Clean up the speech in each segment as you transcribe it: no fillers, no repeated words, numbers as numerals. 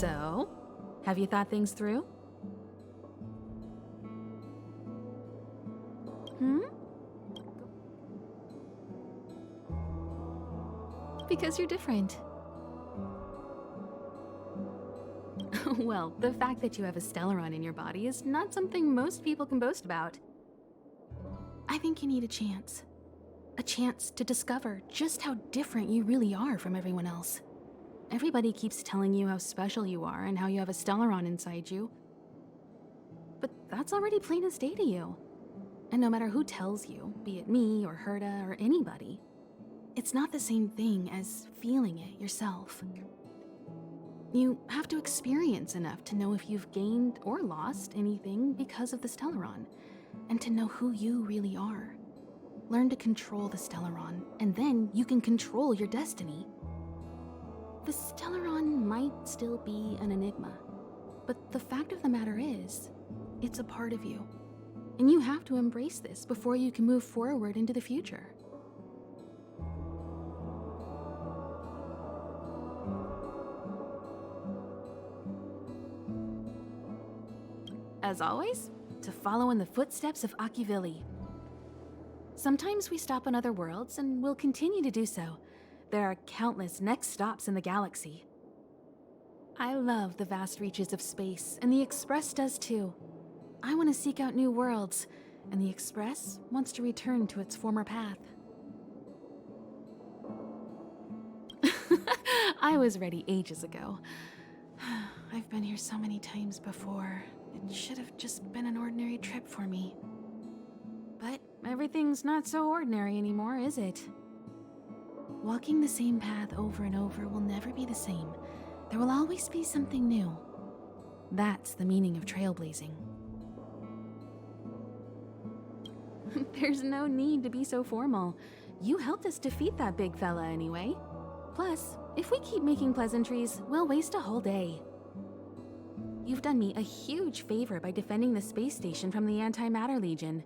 So, have you thought things through? Because you're different. Well, the fact that you have a Stellaron in your body is not something most people can boast about. I think you need a chance. A chance to discover just how different you really are from everyone else. Everybody keeps telling you how special you are and how you have a Stellaron inside you. But that's already plain as day to you. And no matter who tells you, be it me or Herta or anybody, it's not the same thing as feeling it yourself. You have to experience enough to know if you've gained or lost anything because of the Stellaron, and to know who you really are. Learn to control the Stellaron, and then you can control your destiny. The Stellaron might still be an enigma, but the fact of the matter is, it's a part of you. And you have to embrace this before you can move forward into the future. As always, to follow in the footsteps of Akivili. Sometimes we stop on other worlds, and we'll continue to do so. There are countless next stops in the galaxy. I love the vast reaches of space, and the Express does too. I want to seek out new worlds, and the Express wants to return to its former path. I was ready ages ago. I've been here so many times before. It should have just been an ordinary trip for me. But everything's not so ordinary anymore, is it? Walking the same path over and over will never be the same. There will always be something new. That's the meaning of trailblazing. There's no need to be so formal. You helped us defeat that big fella anyway. Plus, if we keep making pleasantries, we'll waste a whole day. You've done me a huge favor by defending the space station from the Antimatter Legion.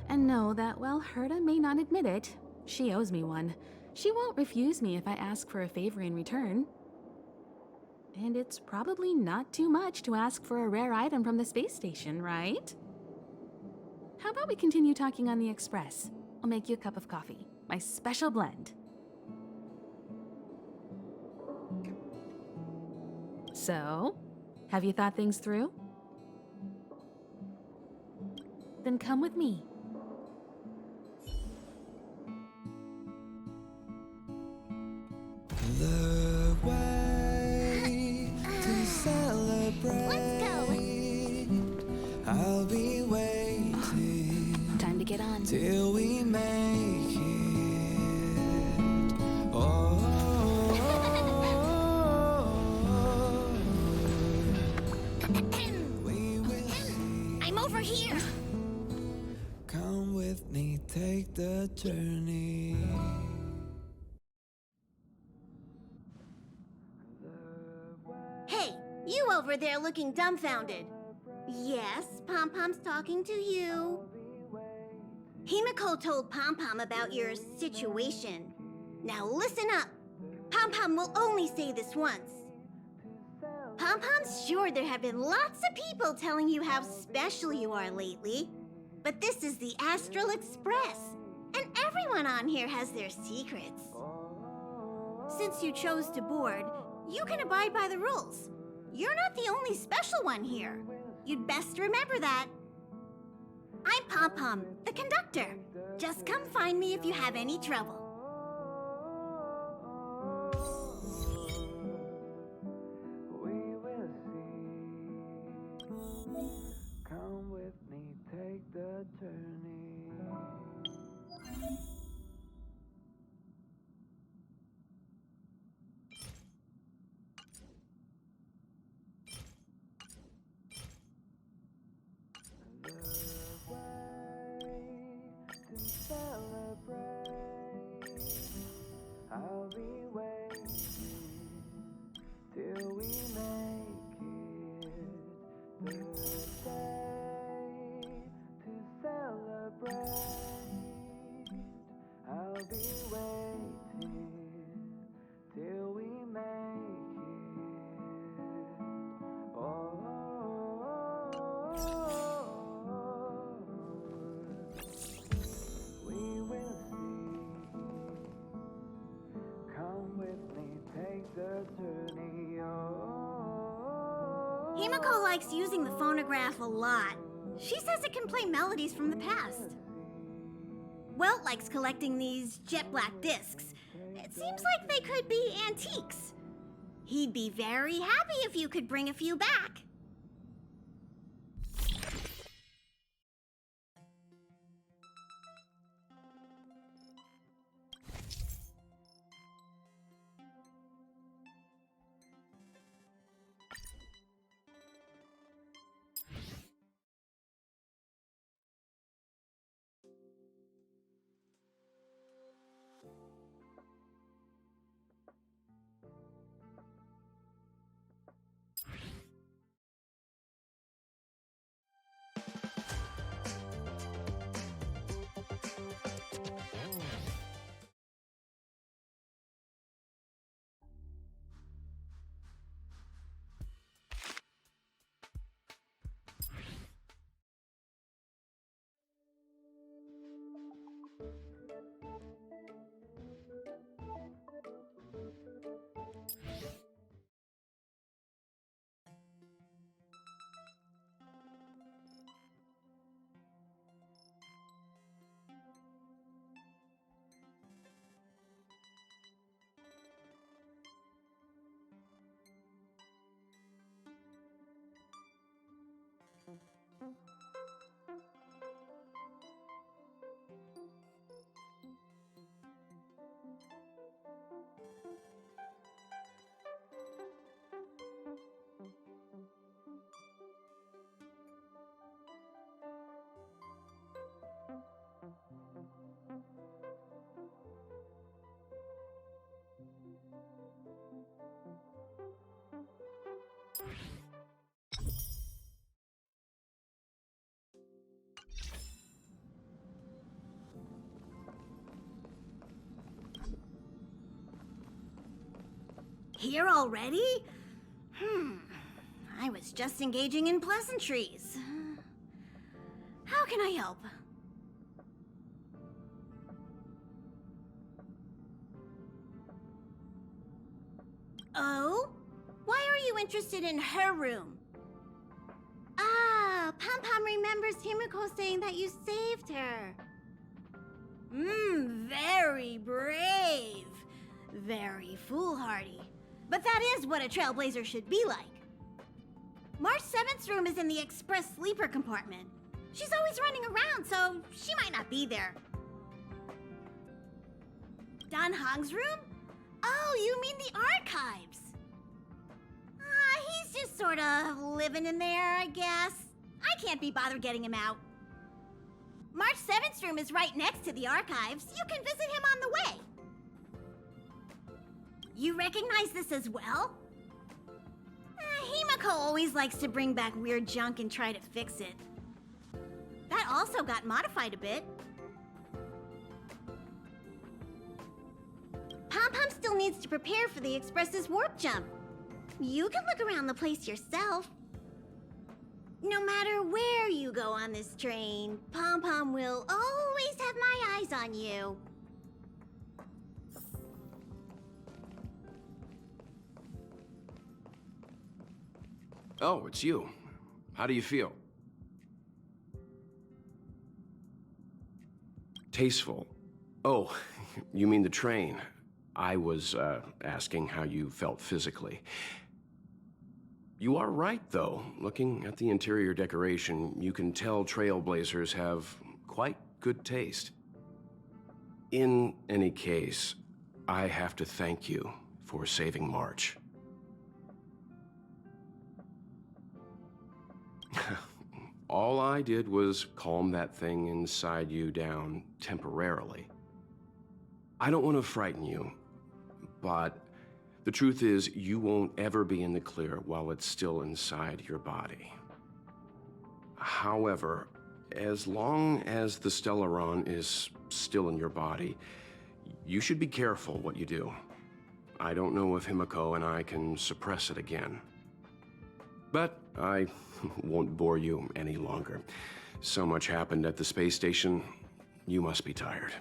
And know that while Herta may not admit it, she owes me one. She won't refuse me if I ask for a favor in return. And it's probably not too much to ask for a rare item from the space station, right? How about we continue talking on the Express? I'll make you a cup of coffee, my special blend. So, have you thought things through? Then come with me. The way to celebrate. Let's go. I'll be waiting Time to get on. till we make it. Oh, we will see. I'm over here. Come with me, take the journey. Hey, you over there looking dumbfounded. Yes, Pom-Pom's talking to you. Himiko told Pom-Pom about your situation. Now listen up. Pom-Pom will only say this once. Pom-Pom's sure there have been lots of people telling you how special you are lately. But this is the Astral Express, and everyone on here has their secrets. Since you chose to board, you can abide by the rules. You're not the only special one here. You'd best remember that. I'm Pom-Pom, the conductor. Just come find me if you have any trouble. We will see. Come with me, take the journey. The way to celebrate. Himiko likes using the phonograph a lot. She says it can play melodies from the past. Welt likes collecting these jet black discs. It seems like they could be antiques. He'd be very happy if you could bring a few back. Here already? I was just engaging in pleasantries. How can I help? Oh? Why are you interested in her room? Ah, Pom-Pom remembers Himiko saying that you saved her. Very brave. Very foolhardy. But that is what a trailblazer should be like. March 7th's room is in the express sleeper compartment. She's always running around, so she might not be there. Dan Hong's room? Oh, you mean the archives. He's just sort of living in there, I guess. I can't be bothered getting him out. March 7th's room is right next to the archives. You can visit him on the way. You recognize this as well? Himiko always likes to bring back weird junk and try to fix it. That also got modified a bit. Pom-Pom still needs to prepare for the Express's warp jump. You can look around the place yourself. No matter where you go on this train, Pom-Pom will always have my eyes on you. Oh, it's you. How do you feel? Tasteful. Oh, you mean the train. I was, asking how you felt physically. You are right, though. Looking at the interior decoration, you can tell trailblazers have quite good taste. In any case, I have to thank you for saving March. All I did was calm that thing inside you down temporarily. I don't want to frighten you, but the truth is you won't ever be in the clear while it's still inside your body. However, as long as the Stellaron is still in your body, you should be careful what you do. I don't know if Himiko and I can suppress it again. But I won't bore you any longer. So much happened at the space station, you must be tired.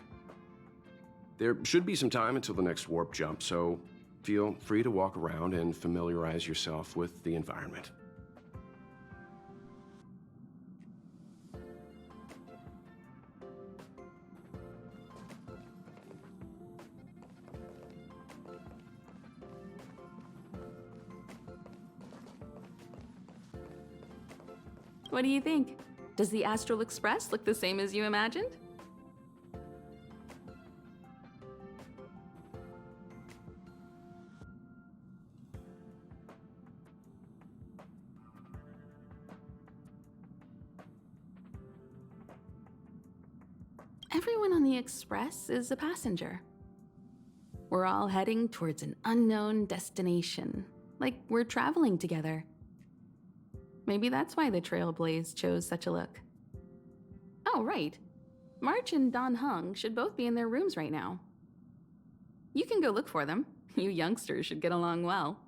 There should be some time until the next warp jump, so feel free to walk around and familiarize yourself with the environment. What do you think? Does the Astral Express look the same as you imagined? Everyone on the Express is a passenger. We're all heading towards an unknown destination, like we're traveling together. Maybe that's why the Trailblaze chose such a look. Oh, right. March and Don Hung should both be in their rooms right now. You can go look for them. You youngsters should get along well.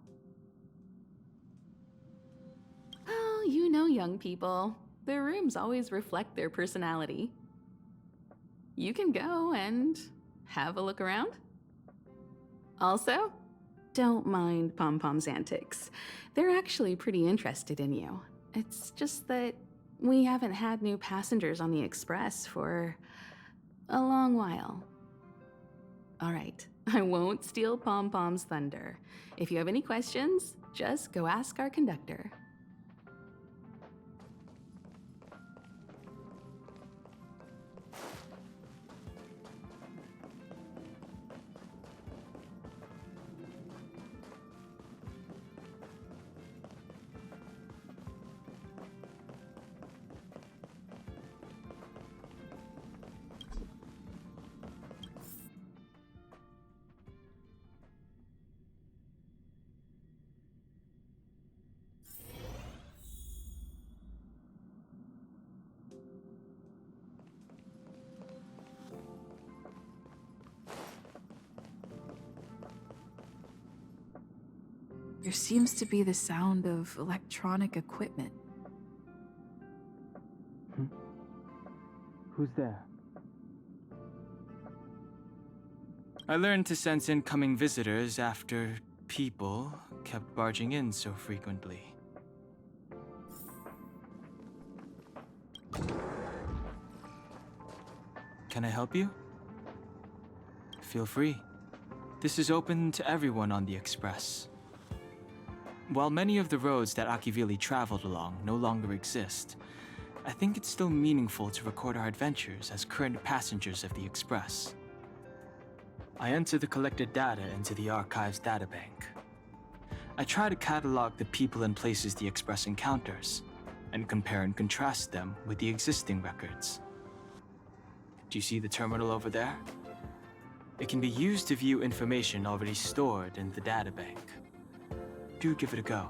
Oh, you know young people. Their rooms always reflect their personality. You can go and have a look around. Also, don't mind Pom-Pom's antics. They're actually pretty interested in you. It's just that we haven't had new passengers on the Express for a long while. All right, I won't steal Pom-Pom's thunder. If you have any questions, just go ask our conductor. There seems to be the sound of electronic equipment. Who's there? I learned to sense incoming visitors after people kept barging in so frequently. Can I help you? Feel free. This is open to everyone on the Express. While many of the roads that Akivili traveled along no longer exist, I think it's still meaningful to record our adventures as current passengers of the Express. I enter the collected data into the Archives databank. I try to catalog the people and places the Express encounters, and compare and contrast them with the existing records. Do you see the terminal over there? It can be used to view information already stored in the databank. Do give it a go.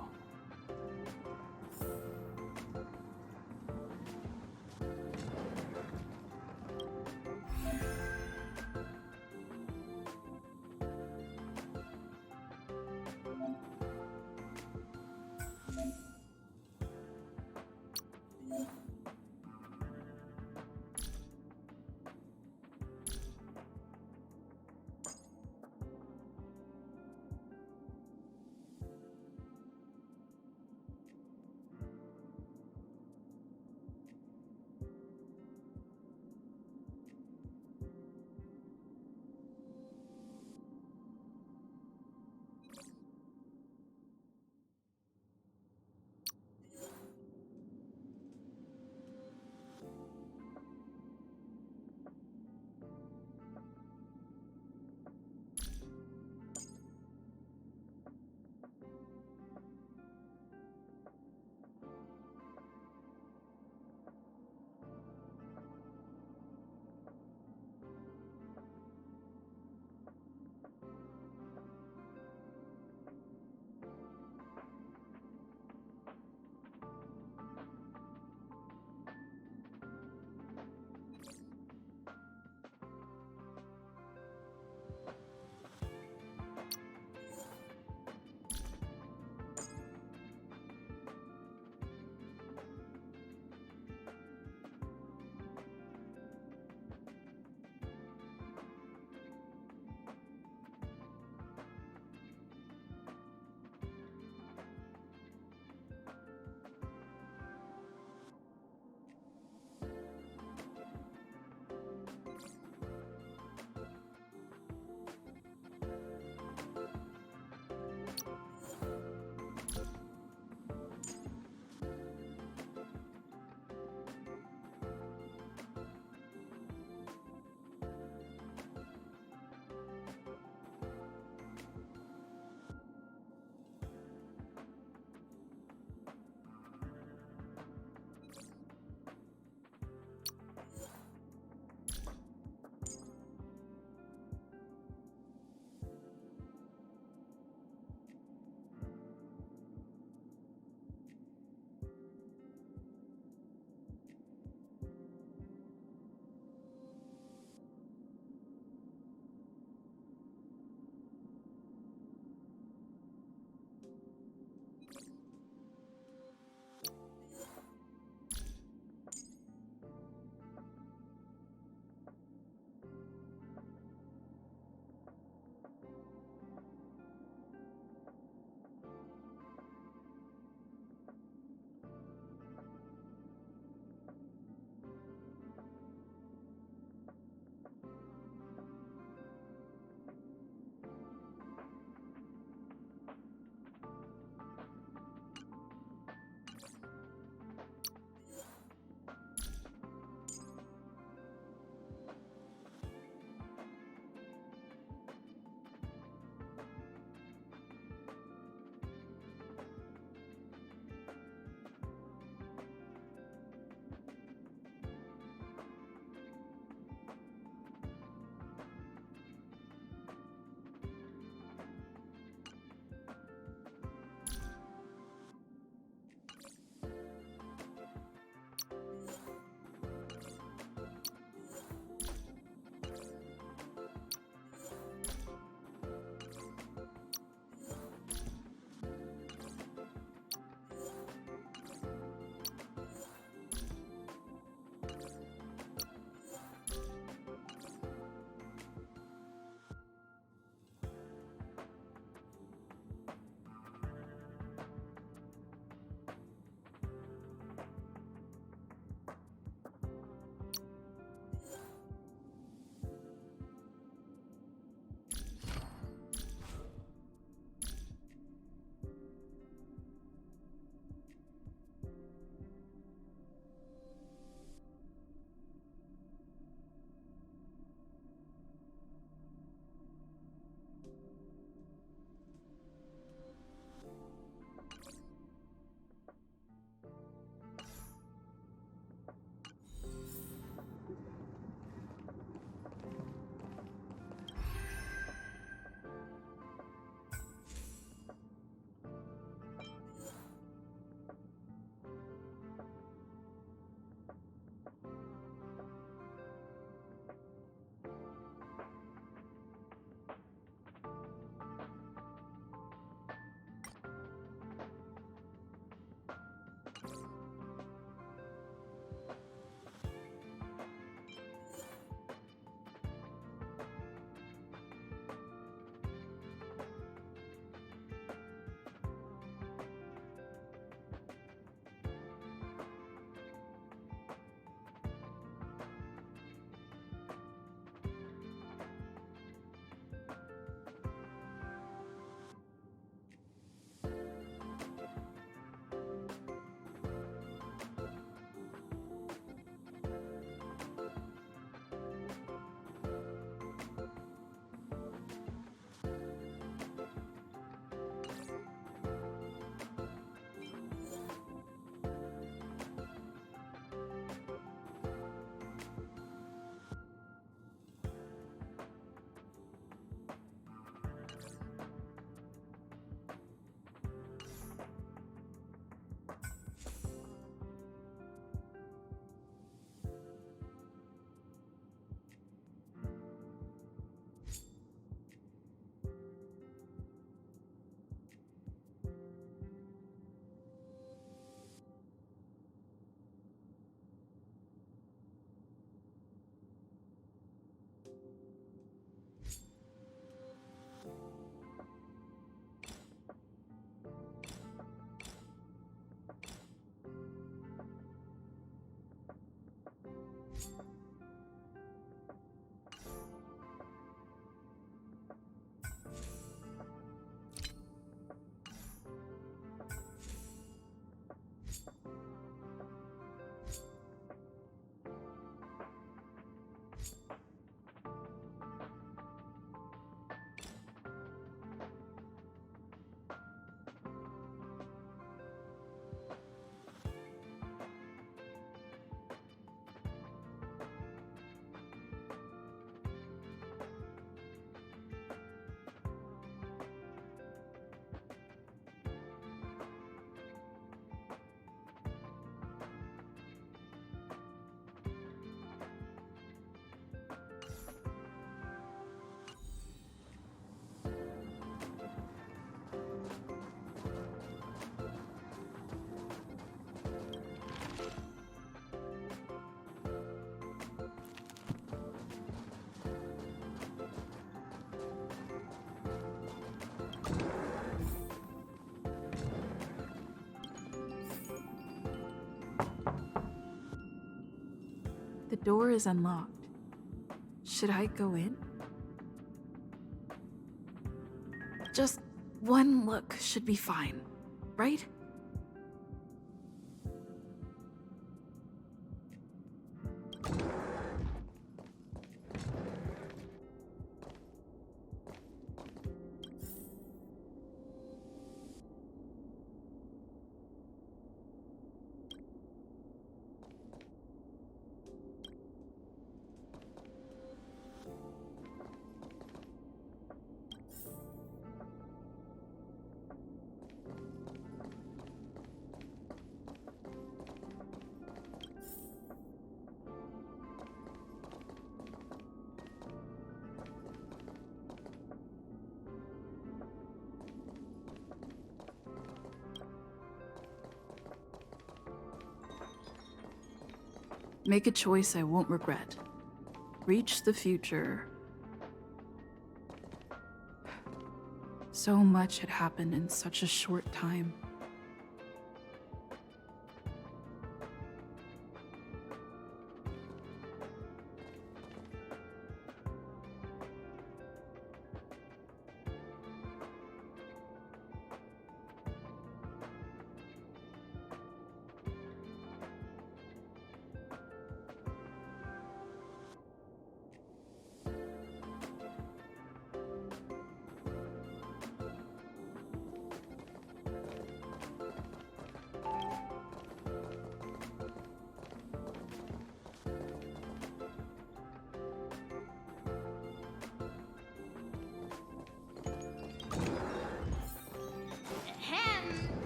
The door is unlocked. Should I go in? Just one look should be fine, right? Make a choice I won't regret. Reach the future. So much had happened in such a short time.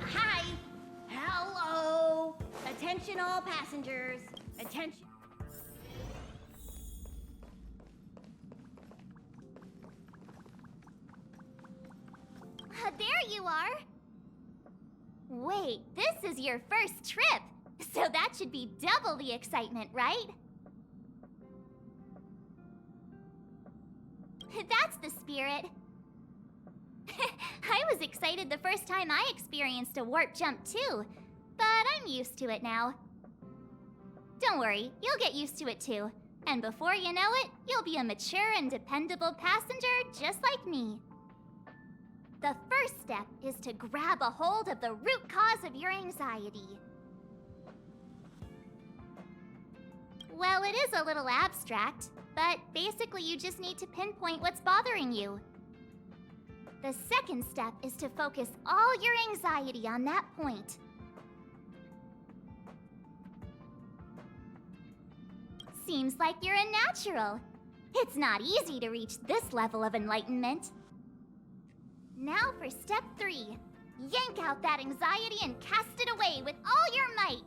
Hi. Hello. Attention all passengers. Attention. There you are. Wait, this is your first trip. So that should be double the excitement, right? That's the spirit. I was excited the first time I experienced a warp jump too, but I'm used to it now. Don't worry, you'll get used to it too. And before you know it, you'll be a mature and dependable passenger just like me. The first step is to grab a hold of the root cause of your anxiety. Well, it is a little abstract, but basically you just need to pinpoint what's bothering you. The second step is to focus all your anxiety on that point. Seems like you're a natural. It's not easy to reach this level of enlightenment. Now for step 3. Yank out that anxiety and cast it away with all your might.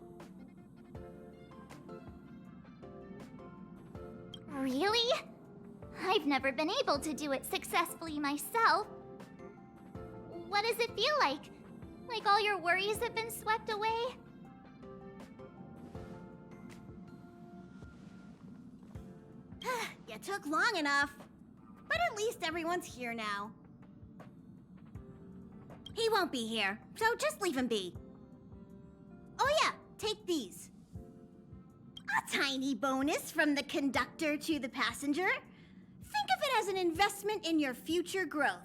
Really? I've never been able to do it successfully myself. What does it feel like? Like all your worries have been swept away? You took long enough. But at least everyone's here now. He won't be here, so just leave him be. Oh yeah, take these. A tiny bonus from the conductor to the passenger. Think of it as an investment in your future growth.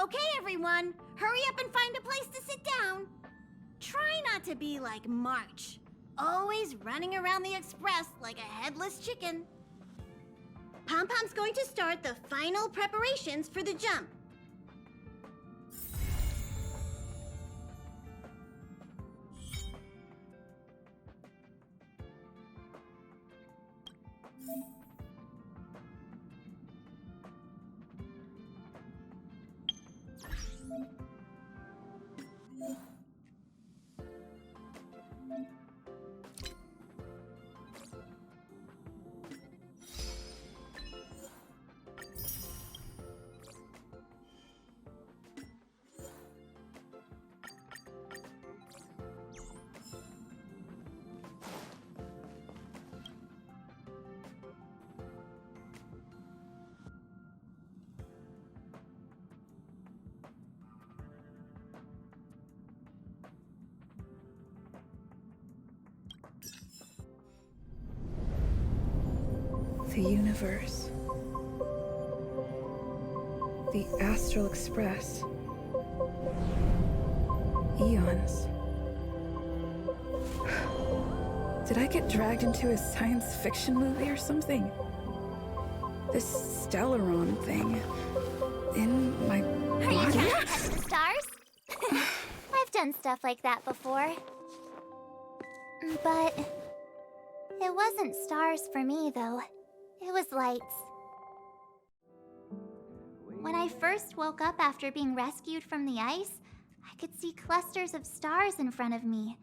Okay, everyone, hurry up and find a place to sit down. Try not to be like March, always running around the express like a headless chicken. Pom-Pom's going to start the final preparations for the jump. The universe. The Astral Express. Eons. Did I get dragged into a science fiction movie or something? This Stellaron thing in my Are you body? trying to touch the stars? I've done stuff like that before. But it wasn't stars for me, though. It was lights. When I first woke up after being rescued from the ice, I could see clusters of stars in front of me.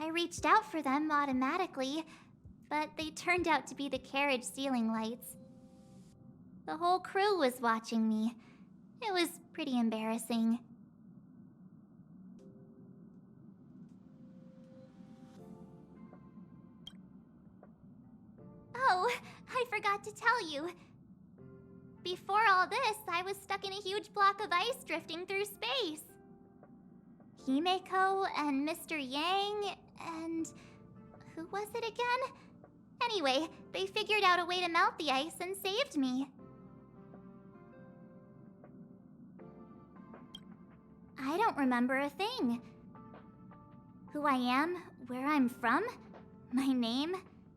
I reached out for them automatically, but they turned out to be the carriage ceiling lights. The whole crew was watching me. It was pretty embarrassing. Oh, I forgot to tell you. Before all this, I was stuck in a huge block of ice drifting through space. Himeko and Mr. Yang and... who was it again? Anyway, they figured out a way to melt the ice and saved me. I don't remember a thing. Who I am, where I'm from, my name.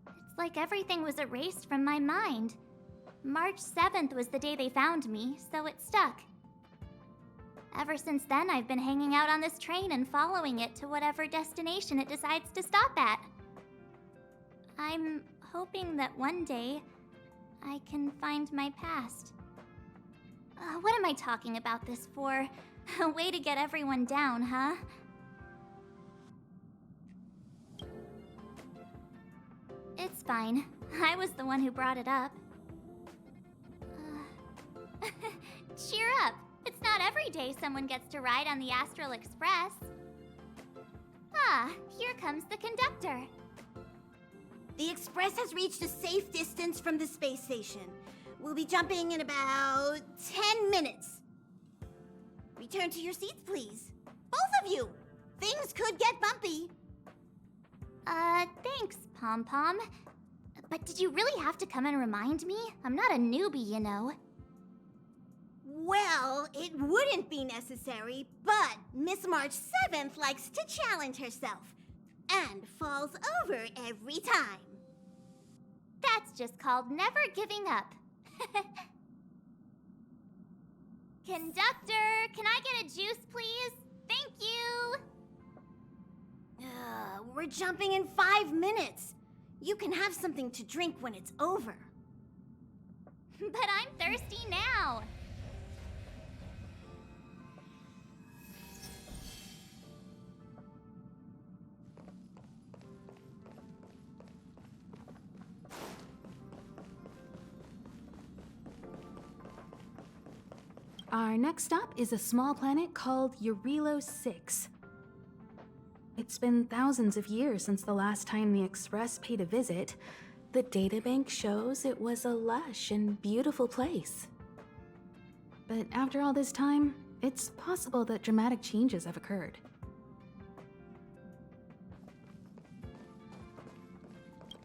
It's like everything was erased from my mind. March 7th was the day they found me, so it stuck. Ever since then, I've been hanging out on this train and following it to whatever destination it decides to stop at. I'm hoping that one day I can find my past. What am I talking about this for? A way to get everyone down, huh? It's fine. I was the one who brought it up. Cheer up! It's not every day someone gets to ride on the Astral Express. Ah, here comes the conductor. The Express has reached a safe distance from the space station. We'll be jumping in about 10 minutes. Return to your seats, please. Both of you! Things could get bumpy. Thanks, Pom-Pom. But did you really have to come and remind me? I'm not a newbie, you know. Well, it wouldn't be necessary, but Miss March 7th likes to challenge herself. And falls over every time. That's just called never giving up. Conductor, can I get a juice, please? Thank you! We're jumping in 5 minutes. You can have something to drink when it's over. But I'm thirsty now. Our next stop is a small planet called Jarilo 6. It's been thousands of years since the last time the Express paid a visit. The databank shows it was a lush and beautiful place. But after all this time, it's possible that dramatic changes have occurred.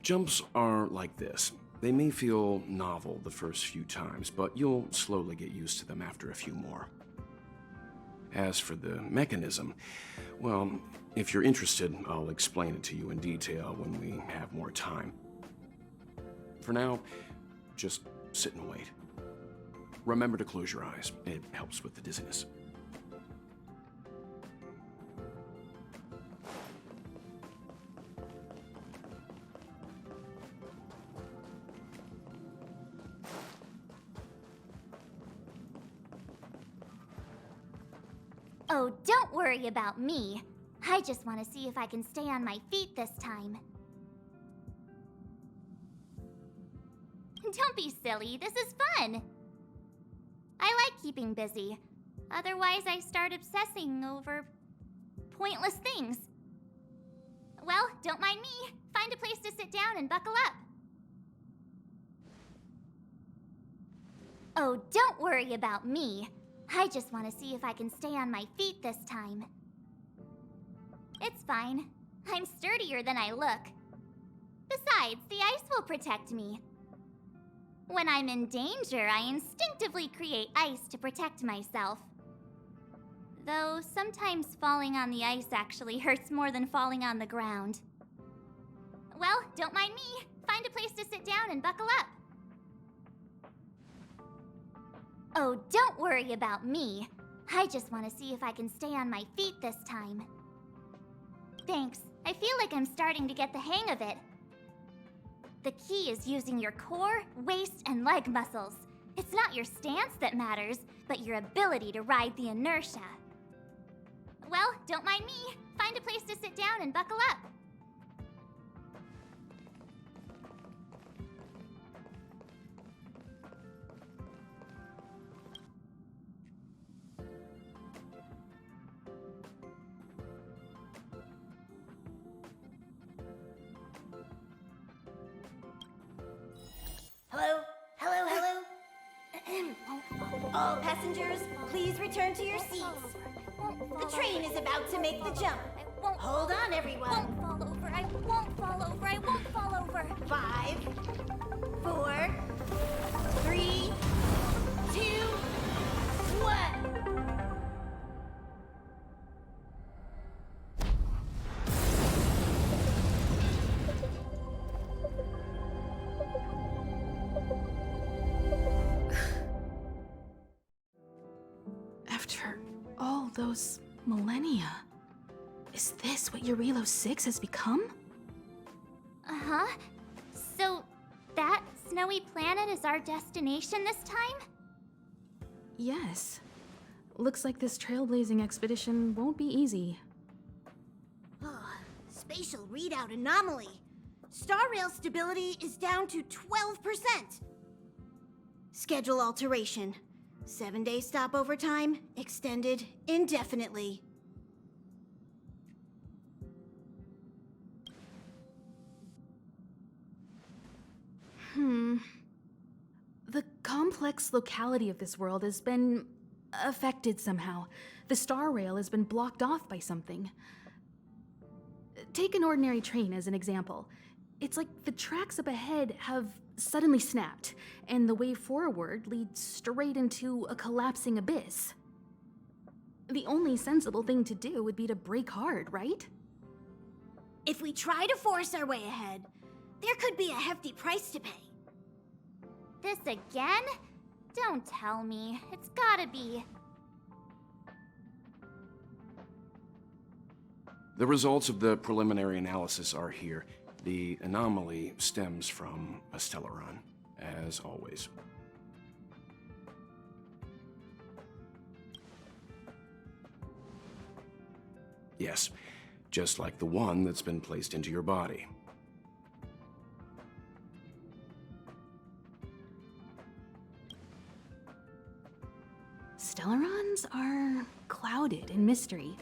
Jumps are like this. They may feel novel the first few times, but you'll slowly get used to them after a few more. As for the mechanism, well, if you're interested, I'll explain it to you in detail when we have more time. For now, just sit and wait. Remember to close your eyes. It helps with the dizziness. Oh, don't worry about me. I just want to see if I can stay on my feet this time. Don't be silly, this is fun. I like keeping busy. Otherwise, I start obsessing over pointless things. Well, don't mind me. Find a place to sit down and buckle up. Oh, don't worry about me. I just want to see if I can stay on my feet this time. It's fine. I'm sturdier than I look. Besides, the ice will protect me. When I'm in danger, I instinctively create ice to protect myself. Though sometimes falling on the ice actually hurts more than falling on the ground. Well, don't mind me. Find a place to sit down and buckle up. Oh, don't worry about me. I just want to see if I can stay on my feet this time. Thanks. I feel like I'm starting to get the hang of it. The key is using your core, waist, and leg muscles. It's not your stance that matters, but your ability to ride the inertia. Well, don't mind me. Find a place to sit down and buckle up. Hello? Hello, hello? All passengers, please return to your seats. The train is about to make the jump. Hold on, everyone. I won't fall over. I won't fall over. I won't fall over. 5, 4, 3, 2, 1. After all those millennia, is this what Jarilo 6 has become? Uh-huh. So, that snowy planet is our destination this time? Yes. Looks like this trailblazing expedition won't be easy. Spatial readout anomaly. Star rail stability is down to 12%. Schedule alteration. 7-day stopover time extended indefinitely. The complex locality of this world has been affected somehow. The star rail has been blocked off by something. Take an ordinary train as an example. It's like the tracks up ahead have suddenly snapped, and the way forward leads straight into a collapsing abyss. The only sensible thing to do would be to brake hard, right? If we try to force our way ahead, there could be a hefty price to pay. This again? Don't tell me. It's gotta be. The results of the preliminary analysis are here. The anomaly stems from a stellaron, as always. Yes, just like the one that's been placed into your body. Stellarons are clouded in mystery.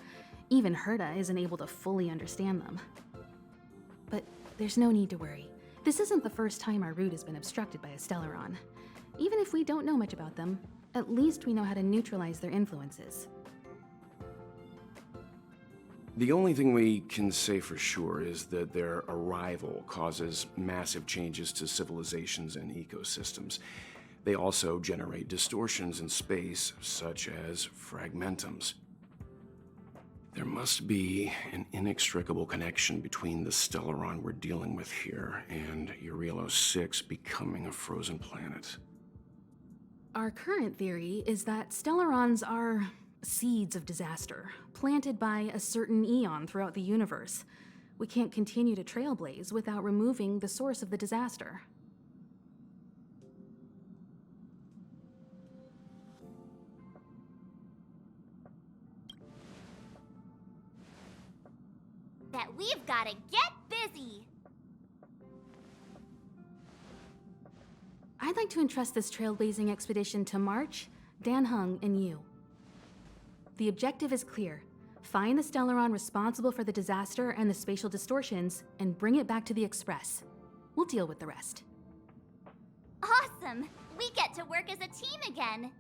Even Herta isn't able to fully understand them. But there's no need to worry. This isn't the first time our route has been obstructed by a Stellaron. Even if we don't know much about them, at least we know how to neutralize their influences. The only thing we can say for sure is that their arrival causes massive changes to civilizations and ecosystems. They also generate distortions in space, such as fragmentums. There must be an inextricable connection between the Stellaron we're dealing with here and Jarilo 6 becoming a frozen planet. Our current theory is that Stellarons are seeds of disaster, planted by a certain eon throughout the universe. We can't continue to trailblaze without removing the source of the disaster. We've gotta get busy! I'd like to entrust this trailblazing expedition to March, Dan Hung, and you. The objective is clear. Find the Stellaron responsible for the disaster and the spatial distortions, and bring it back to the Express. We'll deal with the rest. Awesome! We get to work as a team again!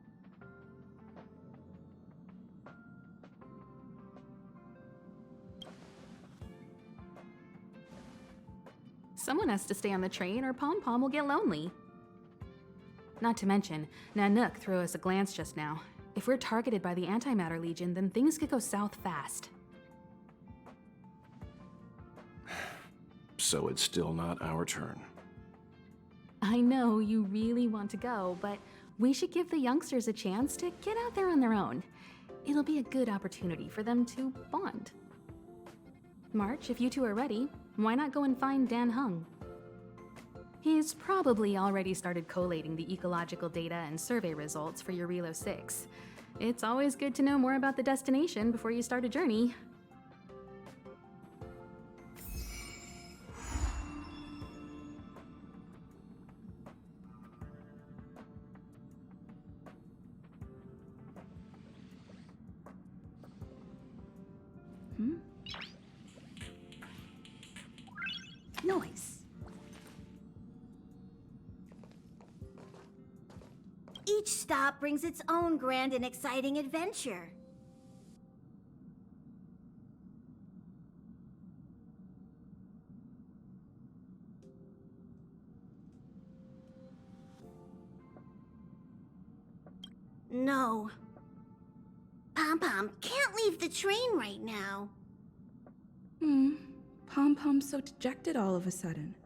Someone has to stay on the train or Pom-Pom will get lonely. Not to mention, Nanook threw us a glance just now. If we're targeted by the Antimatter Legion, then things could go south fast. So it's still not our turn. I know you really want to go, but we should give the youngsters a chance to get out there on their own. It'll be a good opportunity for them to bond. March, if you two are ready, why not go and find Dan Hung? He's probably already started collating the ecological data and survey results for Jarilo 6. It's always good to know more about the destination before you start a journey. Noise. Each stop brings its own grand and exciting adventure. No. Pom-Pom can't leave the train right now. Pom-Pom's so dejected all of a sudden.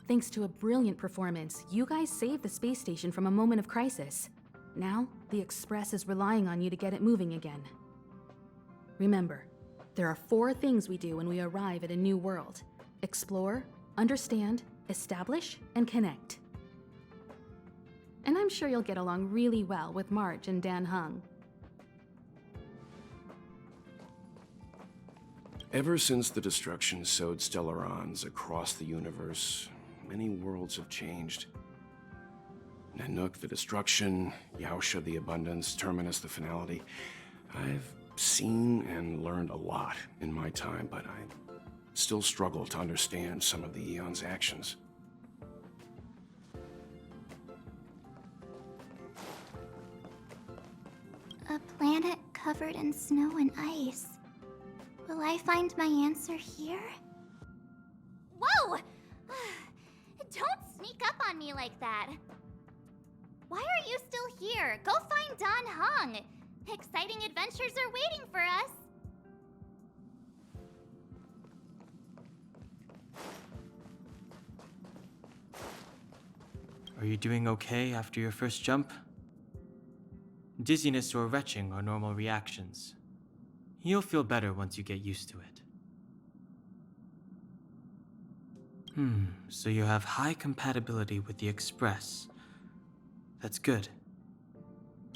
Thanks to a brilliant performance, you guys saved the space station from a moment of crisis. Now, the Express is relying on you to get it moving again. Remember, there are 4 things we do when we arrive at a new world: explore, understand, establish, and connect. And I'm sure you'll get along really well with March and Dan Hung. Ever since the destruction sowed Stellarons across the universe, many worlds have changed. Nanook, the destruction; Yaosha, the abundance; Terminus, the finality. I've seen and learned a lot in my time, but I still struggle to understand some of the Eon's actions. A planet covered in snow and ice. Will I find my answer here? Whoa! Don't sneak up on me like that. Why are you still here? Go find Dan Hung. Exciting adventures are waiting for us. Are you doing okay after your first jump? Dizziness or retching are normal reactions. You'll feel better once you get used to it. So you have high compatibility with the Express. That's good.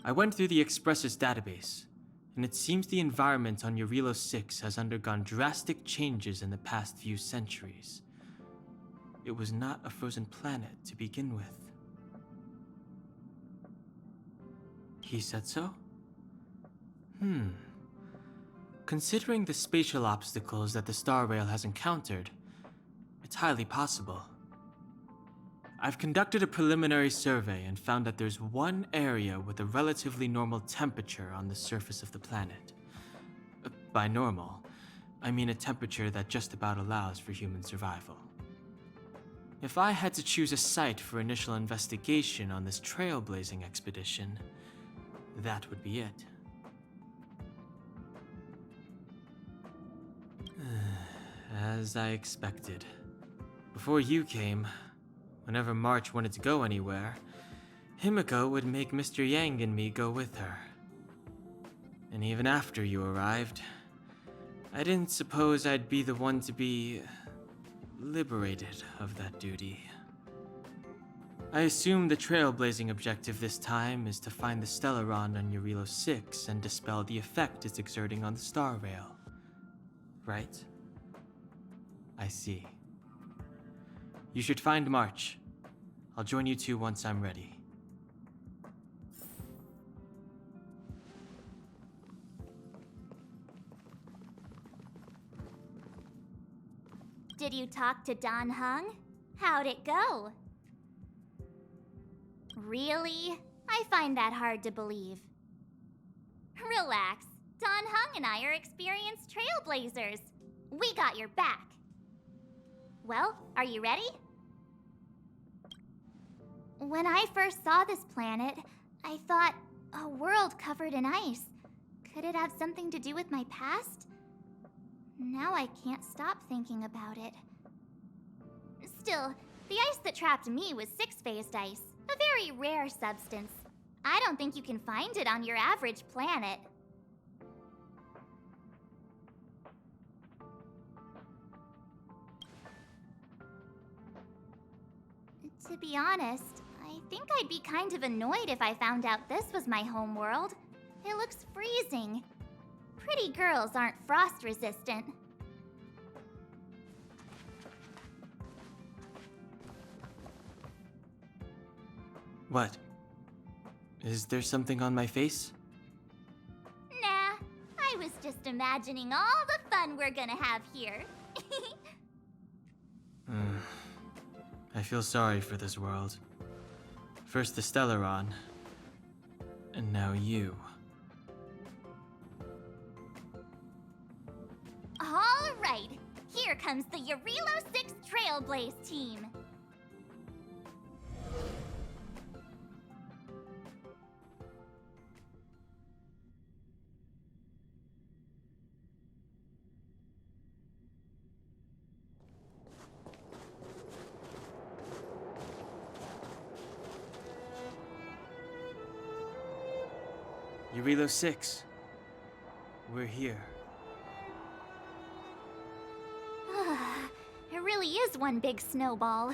I went through the Express's database, and it seems the environment on Jarilo 6 has undergone drastic changes in the past few centuries. It was not a frozen planet to begin with. He said so? Considering the spatial obstacles that the Star Rail has encountered, it's highly possible. I've conducted a preliminary survey and found that there's one area with a relatively normal temperature on the surface of the planet. By normal, I mean a temperature that just about allows for human survival. If I had to choose a site for initial investigation on this trailblazing expedition, that would be it. As I expected. Before you came, whenever March wanted to go anywhere, Himiko would make Mr. Yang and me go with her. And even after you arrived, I didn't suppose I'd be the one to be liberated of that duty. I assume the trailblazing objective this time is to find the Stellaron on Jarilo 6 and dispel the effect it's exerting on the Star Rail. Right? I see. You should find March. I'll join you two once I'm ready. Did you talk to Don Hung? How'd it go? Really? I find that hard to believe. Relax. Don Hung and I are experienced trailblazers. We got your back. Well, are you ready? When I first saw this planet, I thought, a world covered in ice. Could it have something to do with my past? Now I can't stop thinking about it. Still, the ice that trapped me was six-phased ice, a very rare substance. I don't think you can find it on your average planet. To be honest, I think I'd be kind of annoyed if I found out this was my home world. It looks freezing. Pretty girls aren't frost resistant. What? Is there something on my face? Nah, I was just imagining all the fun we're gonna have here. I feel sorry for this world. First the Stellaron, and now you. All right, here comes the Jarilo 6 Trailblaze team. Jarilo 6. We're here. It really is one big snowball.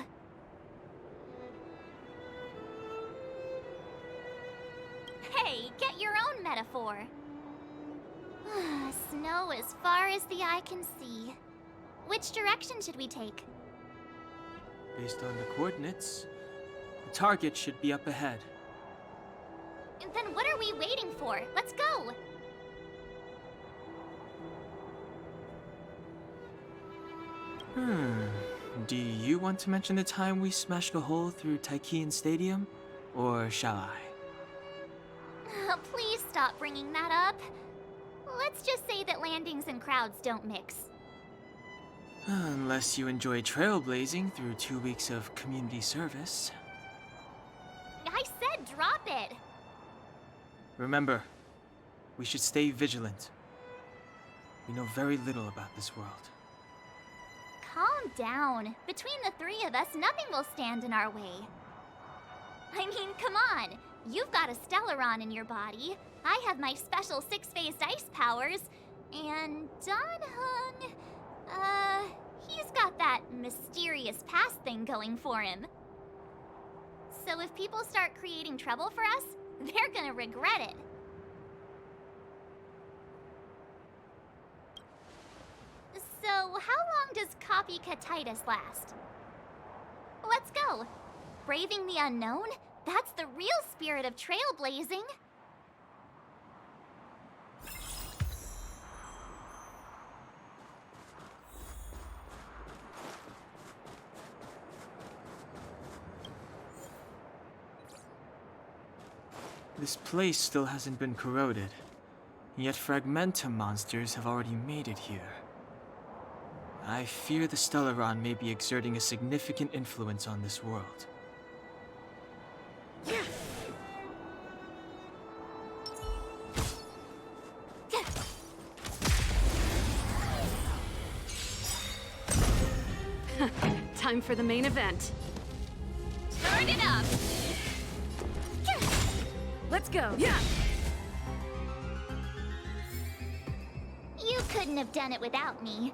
Hey, get your own metaphor. Snow as far as the eye can see. Which direction should we take? Based on the coordinates, the target should be up ahead. Then what are we waiting for? Let's go! Do you want to mention the time we smashed a hole through Taikian Stadium? Or shall I? Please stop bringing that up. Let's just say that landings and crowds don't mix. Unless you enjoy trailblazing through 2 weeks of community service. I said drop it! Remember, we should stay vigilant. We know very little about this world. Calm down. Between the three of us, nothing will stand in our way. I mean, come on. You've got a Stellaron in your body. I have my special six-phased ice powers. And Don Hung, he's got that mysterious past thing going for him. So if people start creating trouble for us, they're gonna regret it. So, how long does copycatitis last? Let's go! Braving the unknown? That's the real spirit of trailblazing! This place still hasn't been corroded, yet Fragmentum monsters have already made it here. I fear the Stellaron may be exerting a significant influence on this world. Time for the main event. Turn it up! Let's go. Yeah! You couldn't have done it without me.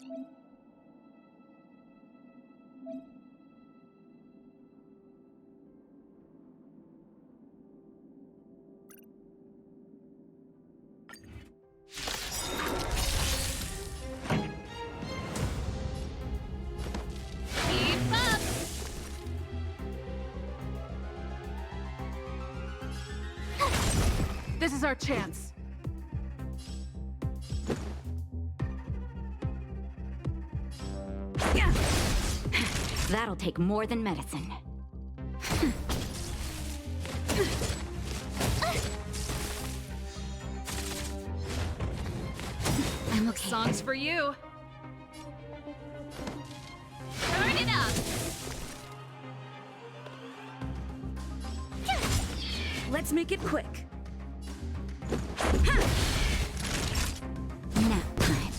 Keep up! This is our chance. That'll take more than medicine. I'm okay. Song's for you. Turn it up! Let's make it quick. Nap time.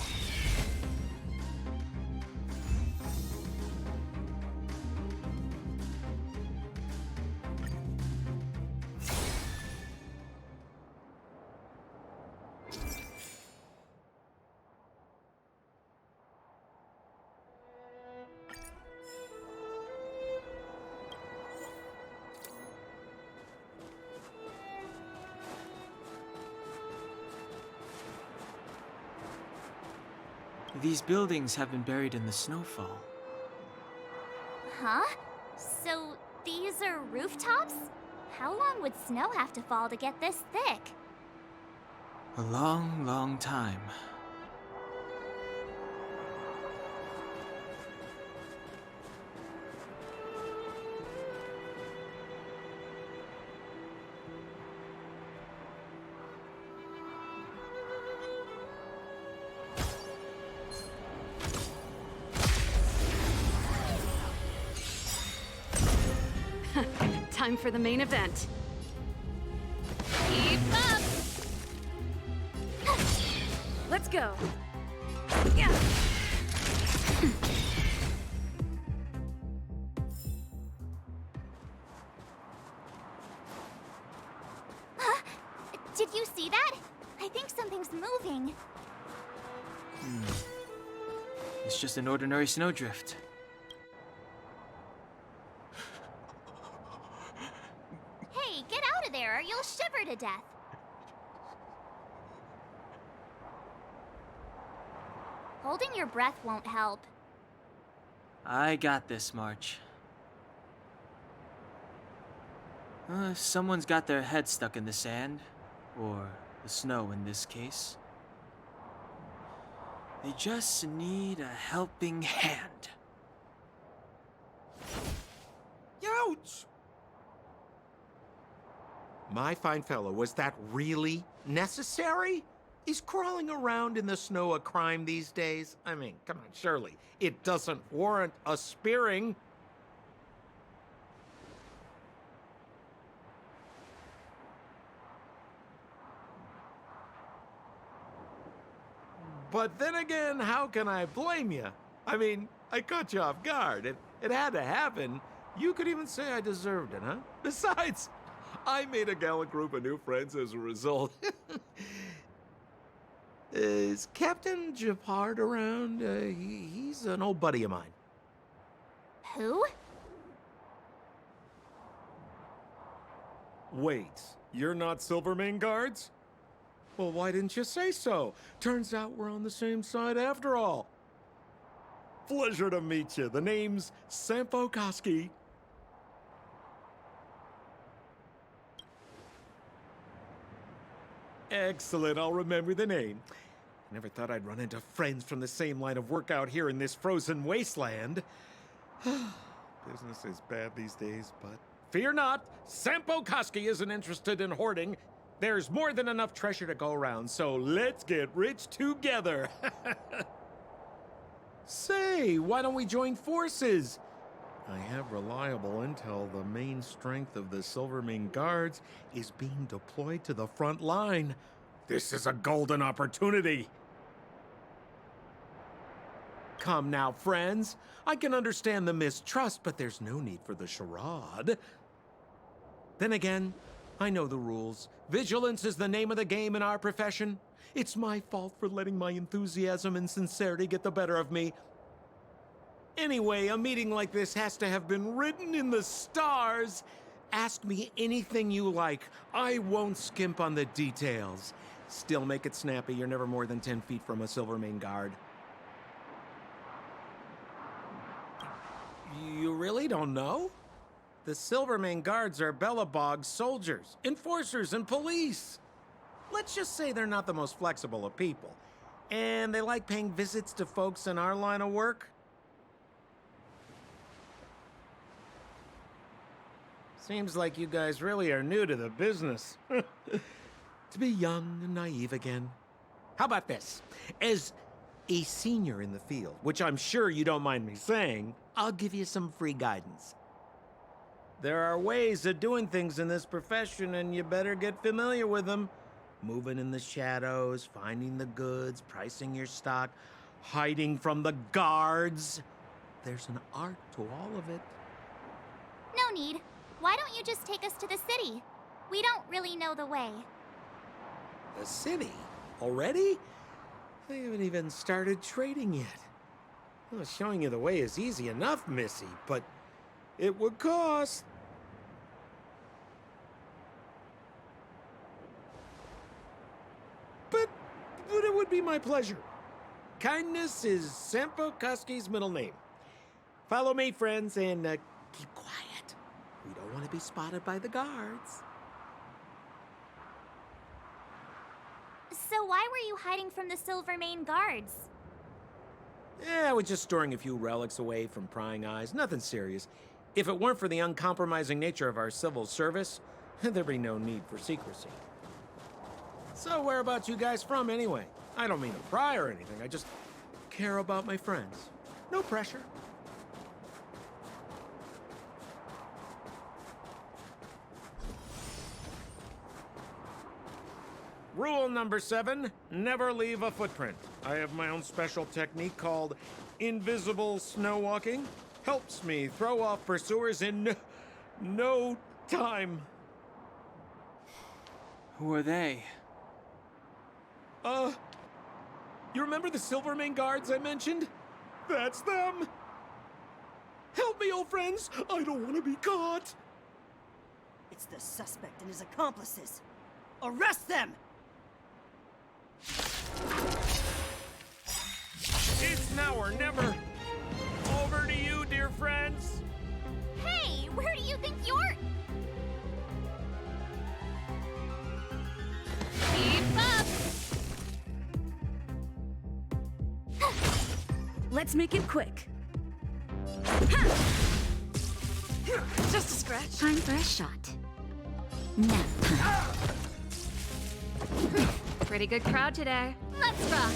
These buildings have been buried in the snowfall. Huh? So these are rooftops? How long would snow have to fall to get this thick? A long, long time. Time for the main event. Keep up! Let's go. Yeah. Did you see that? I think something's moving. It's just an ordinary snowdrift. Hey, get out of there or you'll shiver to death. Holding your breath won't help. I got this, March. If someone's got their head stuck in the sand, or the snow in this case, they just need a helping hand. Ouch! My fine fellow, was that really necessary? Is crawling around in the snow a crime these days? I mean, come on, surely. It doesn't warrant a spearing. But then again, how can I blame you? I mean, I caught you off guard. It had to happen. You could even say I deserved it, huh? Besides, I made a gallant group of new friends as a result. Is Captain Japard around? He's an old buddy of mine. Who? Wait, you're not Silvermane guards? Well, why didn't you say so? Turns out we're on the same side after all. Pleasure to meet you. The name's Sampo Koski. Excellent, I'll remember the name. I never thought I'd run into friends from the same line of work out here in this frozen wasteland. Business is bad these days, but fear not, Sampo Koski isn't interested in hoarding. There's more than enough treasure to go around, so let's get rich together. Say, why don't we join forces? I have reliable intel the main strength of the Silvermane Guards is being deployed to the front line. This is a golden opportunity. Come now, friends. I can understand the mistrust, but there's no need for the charade. Then again, I know the rules. Vigilance is the name of the game in our profession. It's my fault for letting my enthusiasm and sincerity get the better of me. Anyway, a meeting like this has to have been written in the stars. Ask me anything you like. I won't skimp on the details. Still make it snappy. You're never more than 10 feet from a Silvermane guard. You really don't know? The Silvermane guards are Bellabog's soldiers, enforcers, and police. Let's just say they're not the most flexible of people. And they like paying visits to folks in our line of work. Seems like you guys really are new to the business. To be young and naive again. How about this? As a senior in the field, which I'm sure you don't mind me saying, I'll give you some free guidance. There are ways of doing things in this profession, and you better get familiar with them. Moving in the shadows, finding the goods, pricing your stock, hiding from the guards. There's an art to all of it. No need. Why don't you just take us to the city? We don't really know the way. The city? Already? They haven't even started trading yet. Well, showing you the way is easy enough, Missy, but it would cost. But it would be my pleasure. Kindness is Sampo Koski's middle name. Follow me, friends, and keep quiet. We don't want to be spotted by the guards. So why were you hiding from the Silvermane guards? Yeah, I was just storing a few relics away from prying eyes. Nothing serious. If it weren't for the uncompromising nature of our civil service, there'd be no need for secrecy. So whereabouts you guys from, anyway? I don't mean to pry or anything. I just care about my friends. No pressure. Rule number 7, never leave a footprint. I have my own special technique called invisible snow walking. Helps me throw off pursuers in no time. Who are they? You remember the Silvermane guards I mentioned? That's them. Help me, old friends. I don't want to be caught. It's the suspect and his accomplices. Arrest them! It's now or never. Over to you, dear friends. Hey, where do you think you're... Keep up! Let's make it quick. Just a scratch. Time for a shot. Nap time. Pretty good crowd today. Let's rock!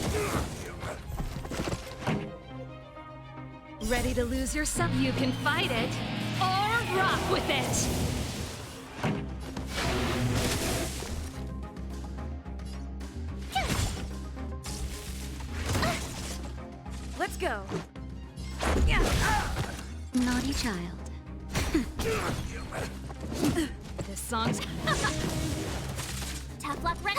Ready to lose yourself? You can fight it or rock with it. Let's go. Naughty child. This song's Tough luck, Ren.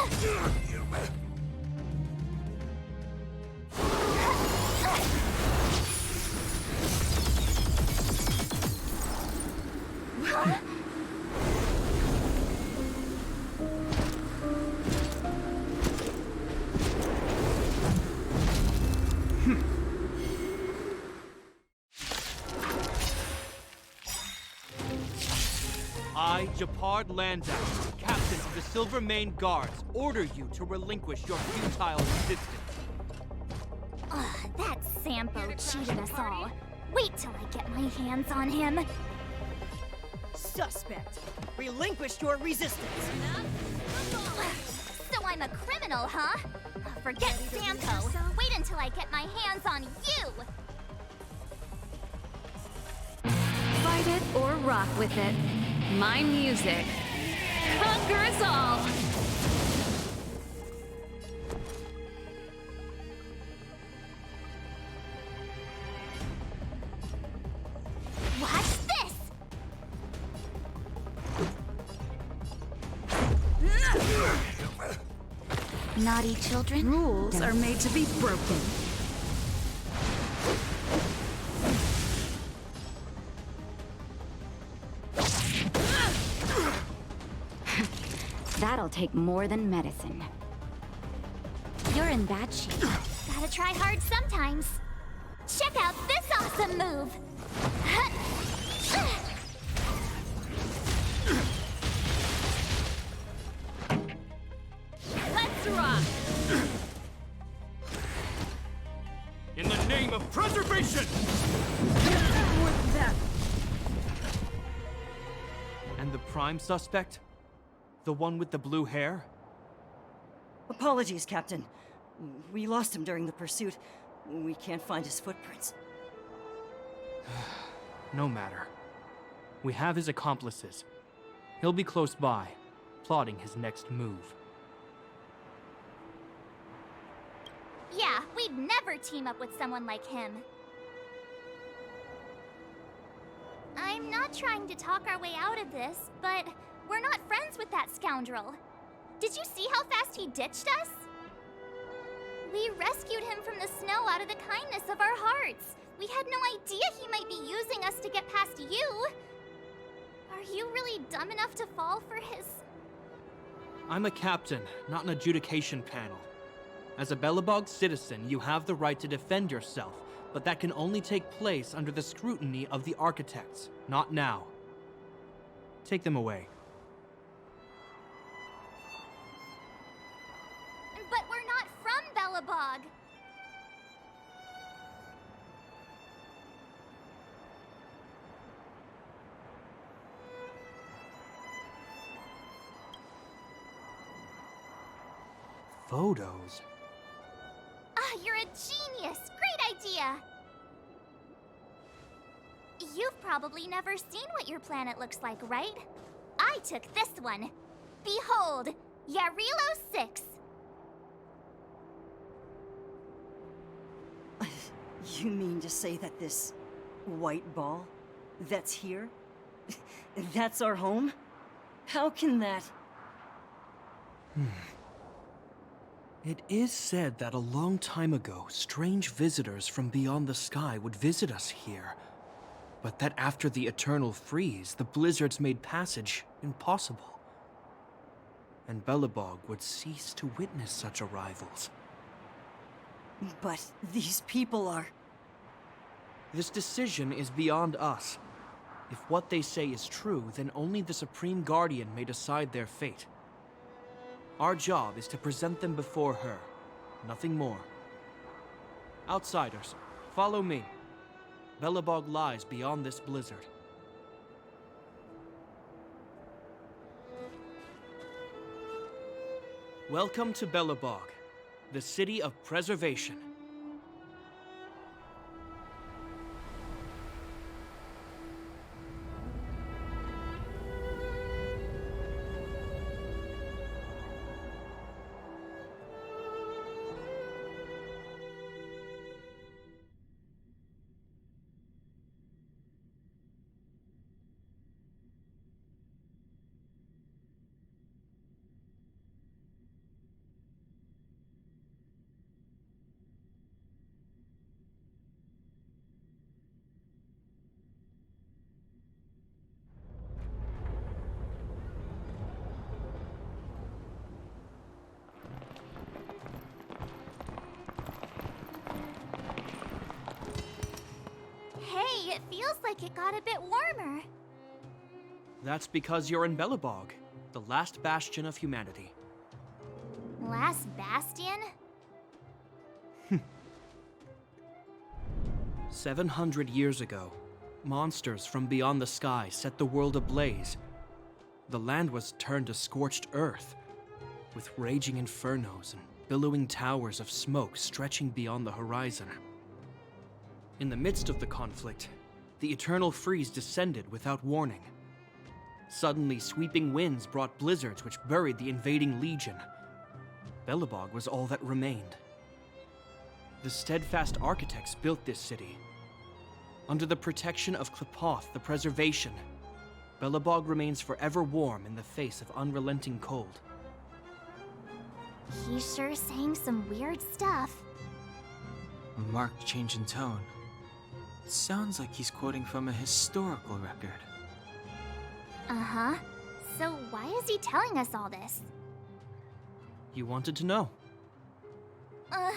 I, Japard Landau, captain of the Silvermane Guards, order you to relinquish your futile resistance. Ugh, that Sampo cheated us all. Wait till I get my hands on him. Suspect, relinquish your resistance. So I'm a criminal, huh? Forget Sampo. Wait until I get my hands on you. fight it or rock with it. My music conquers all. Watch this! Naughty children? Rules are made to be broken. That'll take more than medicine. You're in bad shape. Gotta try hard sometimes. Check out this awesome move! Let's rock! In the name of preservation! And the prime suspect? The one with the blue hair? Apologies, Captain. We lost him during the pursuit. We can't find his footprints. No matter. We have his accomplices. He'll be close by, plotting his next move. Yeah, we'd never team up with someone like him. I'm not trying to talk our way out of this, but we're not friends with that scoundrel. Did you see how fast he ditched us? We rescued him from the snow out of the kindness of our hearts. We had no idea he might be using us to get past you. Are you really dumb enough to fall for his... I'm a captain, not an adjudication panel. As a Belobog citizen, you have the right to defend yourself, but that can only take place under the scrutiny of the architects, not now. Take them away. But we're not from Belobog. Photos? Ah, you're a genius! Great idea! You've probably never seen what your planet looks like, right? I took this one. Behold, Jarilo 6. You mean to say that this white ball that's here, that's our home? How can that... It is said that a long time ago, strange visitors from beyond the sky would visit us here. But that after the eternal freeze, the blizzards made passage impossible. And Belobog would cease to witness such arrivals. But these people are... This decision is beyond us. If what they say is true, then only the Supreme Guardian may decide their fate. Our job is to present them before her, nothing more. Outsiders, follow me. Belobog lies beyond this blizzard. Welcome to Belobog, the city of preservation. Hey, it feels like it got a bit warmer. That's because you're in Belobog, the last bastion of humanity. Last bastion? 700 years ago, monsters from beyond the sky set the world ablaze. The land was turned to scorched earth, with raging infernos and billowing towers of smoke stretching beyond the horizon. In the midst of the conflict, the eternal freeze descended without warning. Suddenly, sweeping winds brought blizzards which buried the invading legion. Belobog was all that remained. The steadfast architects built this city. Under the protection of Klepoth, the preservation, Belobog remains forever warm in the face of unrelenting cold. He's sure saying some weird stuff. A marked change in tone. It sounds like he's quoting from a historical record. Uh-huh. So why is he telling us all this? You wanted to know. Uh...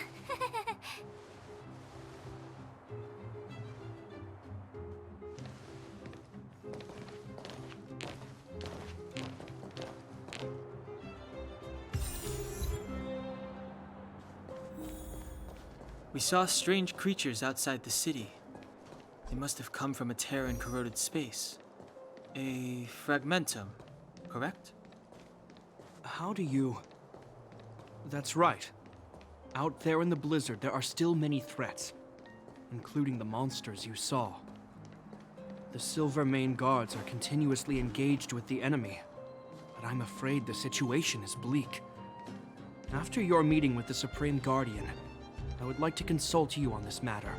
We saw strange creatures outside the city. They must have come from a tear in corroded space. A fragmentum, correct? How do you... That's right. Out there in the blizzard, there are still many threats, including the monsters you saw. The Silvermane guards are continuously engaged with the enemy, but I'm afraid the situation is bleak. After your meeting with the Supreme Guardian, I would like to consult you on this matter.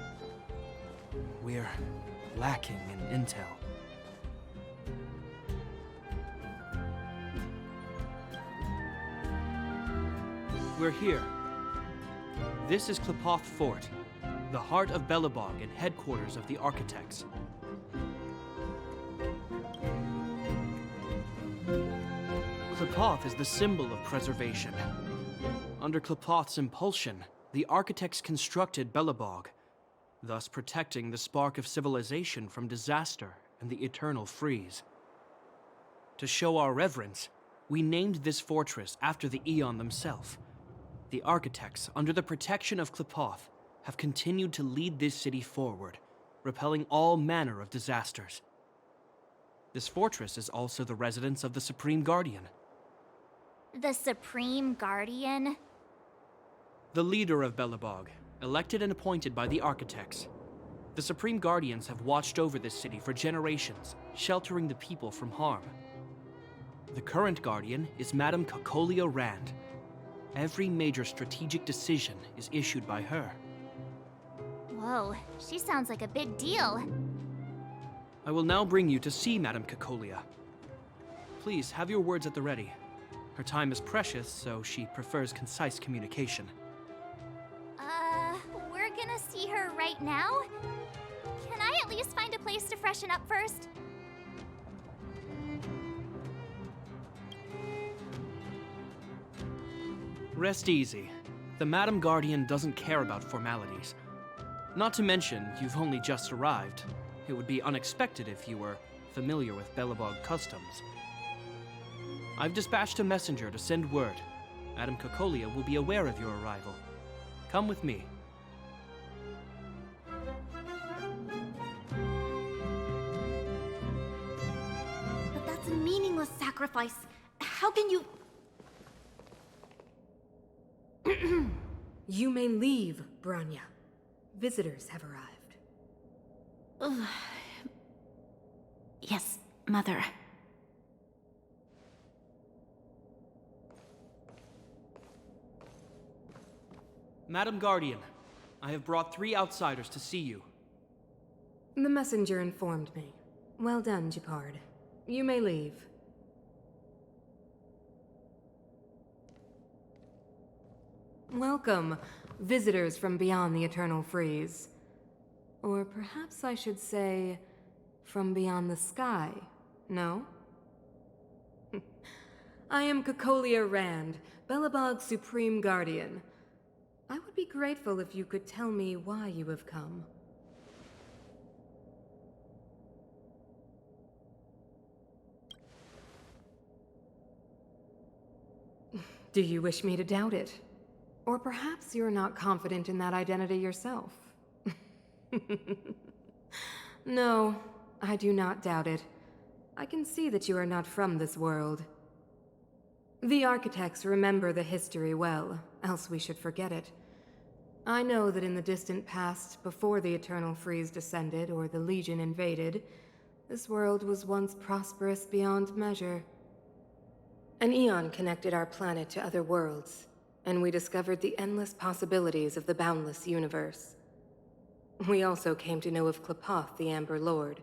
We're lacking in intel. We're here. This is Klipoth Fort, the heart of Belobog and headquarters of the Architects. Klipoth is the symbol of preservation. Under Klipoth's impulsion, the Architects constructed Belobog, thus protecting the spark of civilization from disaster and the eternal freeze. To show our reverence, we named this fortress after the Aeon themselves. The Architects, under the protection of Klipoth, have continued to lead this city forward, repelling all manner of disasters. This fortress is also the residence of the Supreme Guardian. The Supreme Guardian? The leader of Belobog, elected and appointed by the Architects. The Supreme Guardians have watched over this city for generations, sheltering the people from harm. The current Guardian is Madame Cocolia Rand. Every major strategic decision is issued by her. Whoa, she sounds like a big deal. I will now bring you to see Madame Cocolia. Please, have your words at the ready. Her time is precious, so she prefers concise communication. We're gonna see her right now? Can I at least find a place to freshen up first? Rest easy. The Madam Guardian doesn't care about formalities. Not to mention, you've only just arrived. It would be unexpected if you were familiar with Belobog customs. I've dispatched a messenger to send word. Madame Cocolia will be aware of your arrival. Come with me. But that's a meaningless sacrifice. How can you... You may leave, Branya. Visitors have arrived. Yes, Mother. Madam Guardian, I have brought 3 outsiders to see you. The messenger informed me. Well done, Gepard. You may leave. Welcome, visitors from beyond the Eternal Freeze. Or perhaps I should say, from beyond the sky, no? I am Cocolia Rand, Belobog's Supreme Guardian. I would be grateful if you could tell me why you have come. Do you wish me to doubt it? Or perhaps you're not confident in that identity yourself. No, I do not doubt it. I can see that you are not from this world. The Architects remember the history well, else we should forget it. I know that in the distant past, before the Eternal Freeze descended or the Legion invaded, this world was once prosperous beyond measure. An Aeon connected our planet to other worlds, and we discovered the endless possibilities of the boundless universe. We also came to know of Klipoth, the Amber Lord.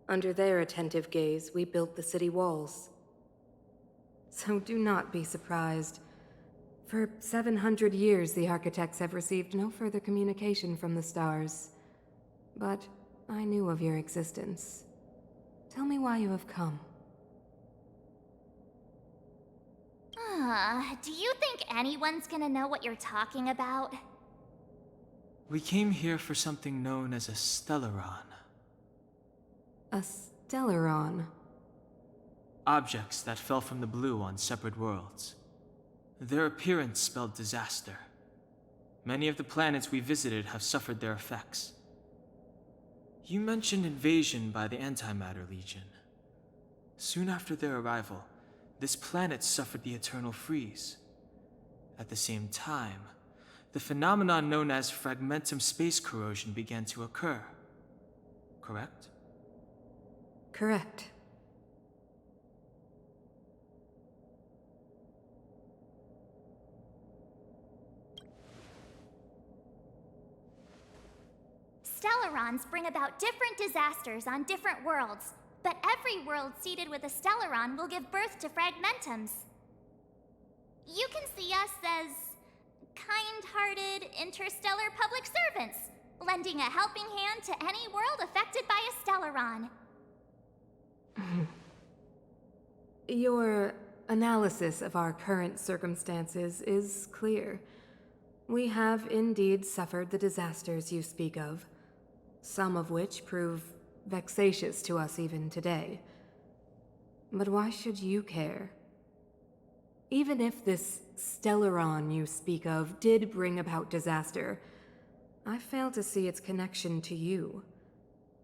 Under their attentive gaze, we built the city walls. So do not be surprised. For 700 years, the architects have received no further communication from the stars. But I knew of your existence. Tell me why you have come. Do you think anyone's gonna know what you're talking about? We came here for something known as a Stellaron. A Stellaron? Objects that fell from the blue on separate worlds. Their appearance spelled disaster. Many of the planets we visited have suffered their effects. You mentioned invasion by the Antimatter Legion. Soon after their arrival, this planet suffered the eternal freeze. At the same time, the phenomenon known as fragmentum space corrosion began to occur. Correct? Correct. Stellarons bring about different disasters on different worlds, but every world seeded with a Stellaron will give birth to fragmentums. You can see us as kind-hearted interstellar public servants, lending a helping hand to any world affected by a Stellaron. Your analysis of our current circumstances is clear. We have indeed suffered the disasters you speak of, some of which prove vexatious to us even today. But why should you care? Even if this Stellaron you speak of did bring about disaster, I fail to see its connection to you.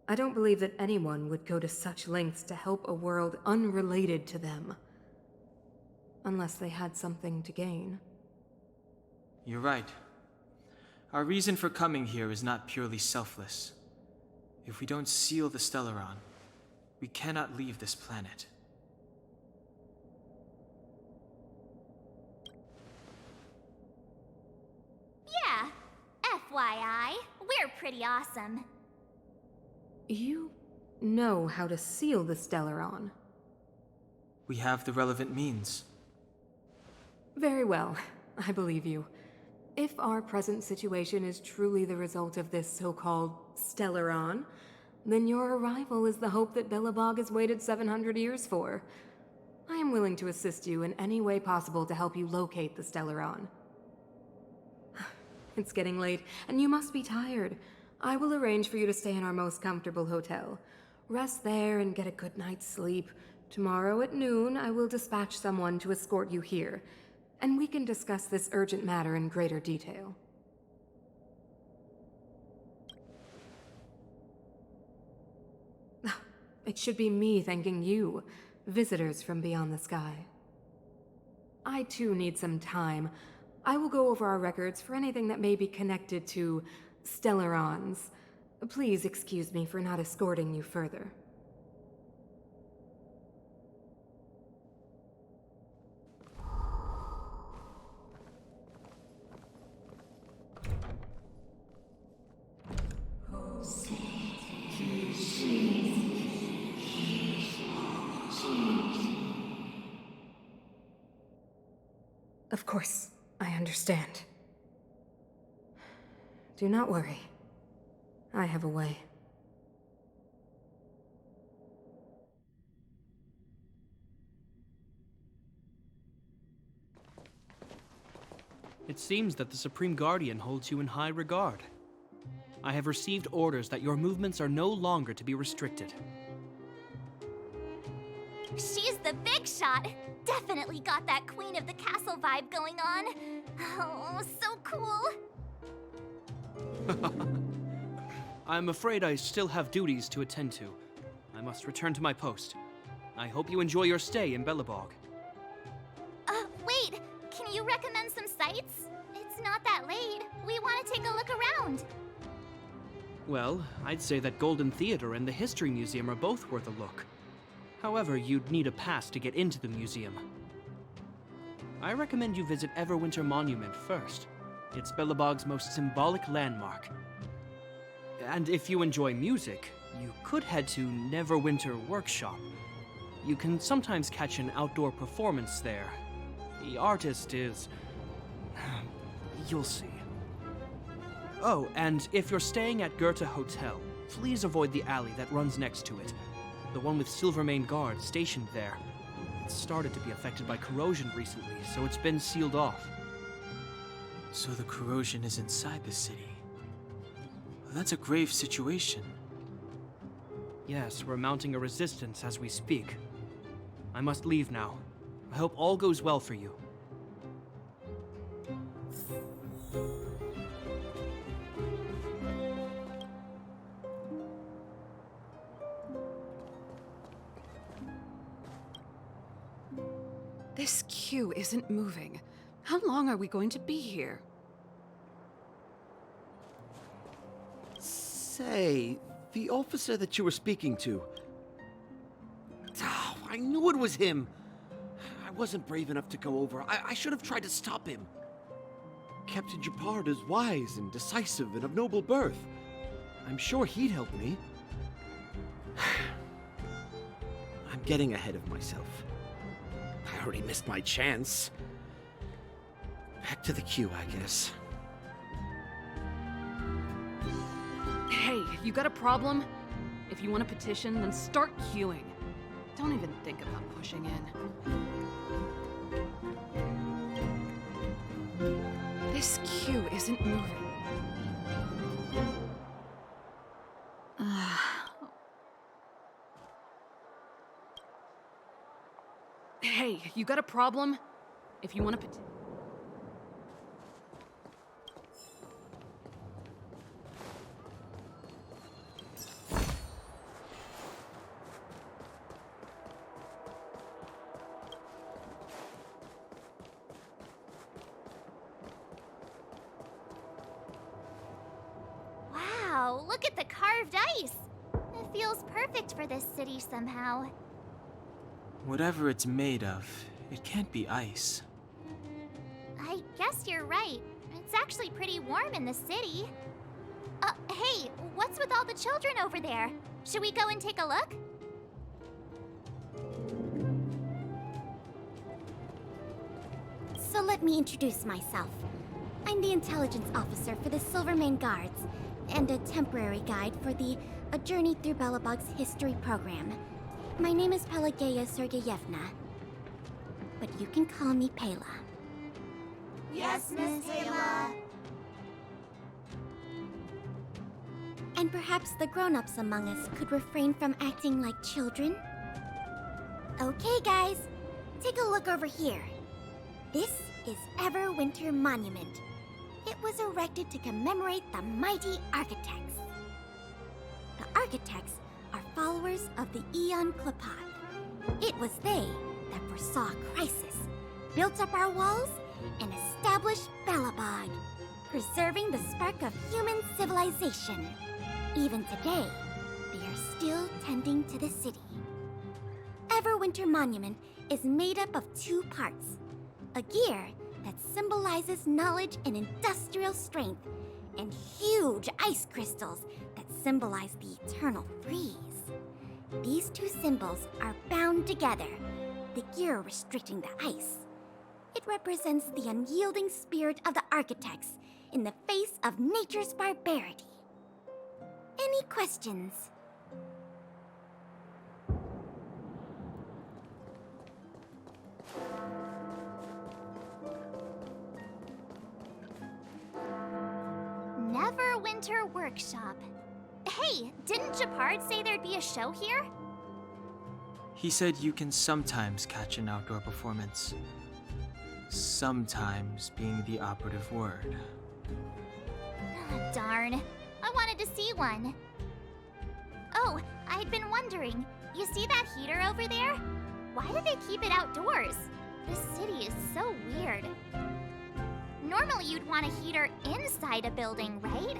I don't believe that anyone would go to such lengths to help a world unrelated to them. Unless they had something to gain. You're right. Our reason for coming here is not purely selfless. If we don't seal the Stellaron, we cannot leave this planet. Yeah, FYI, we're pretty awesome. You know how to seal the Stellaron. We have the relevant means. Very well, I believe you. If our present situation is truly the result of this so-called Stellaron, then your arrival is the hope that Belobog has waited 700 years for. I am willing to assist you in any way possible to help you locate the Stellaron. It's getting late, and you must be tired. I will arrange for you to stay in our most comfortable hotel. Rest there and get a good night's sleep. Tomorrow at noon, I will dispatch someone to escort you here, and we can discuss this urgent matter in greater detail. It should be me thanking you, visitors from beyond the sky. I too need some time. I will go over our records for anything that may be connected to Stellarons. Please excuse me for not escorting you further. Of course, I understand. Do not worry. I have a way. It seems that the Supreme Guardian holds you in high regard. I have received orders that your movements are no longer to be restricted. She's the big shot! Definitely got that Queen of the Castle vibe going on. Oh, so cool! I'm afraid I still have duties to attend to. I must return to my post. I hope you enjoy your stay in Belobog. Wait! Can you recommend some sites? It's not that late. We want to take a look around. Well, I'd say that Golden Theater and the History Museum are both worth a look. However, you'd need a pass to get into the museum. I recommend you visit Everwinter Monument first. It's Belobog's most symbolic landmark. And if you enjoy music, you could head to Neverwinter Workshop. You can sometimes catch an outdoor performance there. The artist is You'll see. Oh, and if you're staying at Goethe Hotel, please avoid the alley that runs next to it. The one with Silvermane guards stationed there. It started to be affected by corrosion recently, so it's been sealed off. So the corrosion is inside the city. That's a grave situation. Yes, we're mounting a resistance as we speak. I must leave now. I hope all goes well for you. This queue isn't moving. How long are we going to be here? Say, the officer that you were speaking to. Oh, I knew it was him. I wasn't brave enough to go over. I should have tried to stop him. Captain Japard is wise and decisive and of noble birth. I'm sure he'd help me. I'm getting ahead of myself. I already missed my chance. Back to the queue, I guess. Hey, you got a problem? If you want a petition, then start queuing. Don't even think about pushing in. This queue isn't moving. Hey, you got a problem? If you want a petition... Wow, look at the carved ice! It feels perfect for this city somehow. Whatever it's made of, it can't be ice. I guess you're right. It's actually pretty warm in the city. Hey, what's with all the children over there? Should we go and take a look? So let me introduce myself. I'm the intelligence officer for the Silvermane Guards, and a temporary guide for the A Journey Through Belobog's history program. My name is Pelageya Sergeyevna, but you can call me Pela. Yes, Miss Pela. And perhaps the grown-ups among us could refrain from acting like children? Okay, guys, take a look over here. This is Everwinter Monument. It was erected to commemorate the mighty architects. The architects are followers of the Aeon Klapath. It was they that foresaw crisis, built up our walls, and established Belobog, preserving the spark of human civilization. Even today, they are still tending to the city. Everwinter Monument is made up of 2 parts. A gear that symbolizes knowledge and industrial strength, and huge ice crystals that symbolize the eternal freeze. These 2 symbols are bound together, the gear restricting the ice. It represents the unyielding spirit of the architects in the face of nature's barbarity. Any questions? Neverwinter Workshop. Hey, didn't Japard say there'd be a show here? He said you can sometimes catch an outdoor performance. Sometimes being the operative word. Darn. I wanted to see one. Oh, I'd been wondering. You see that heater over there? Why do they keep it outdoors? This city is so weird. Normally you'd want a heater inside a building, right?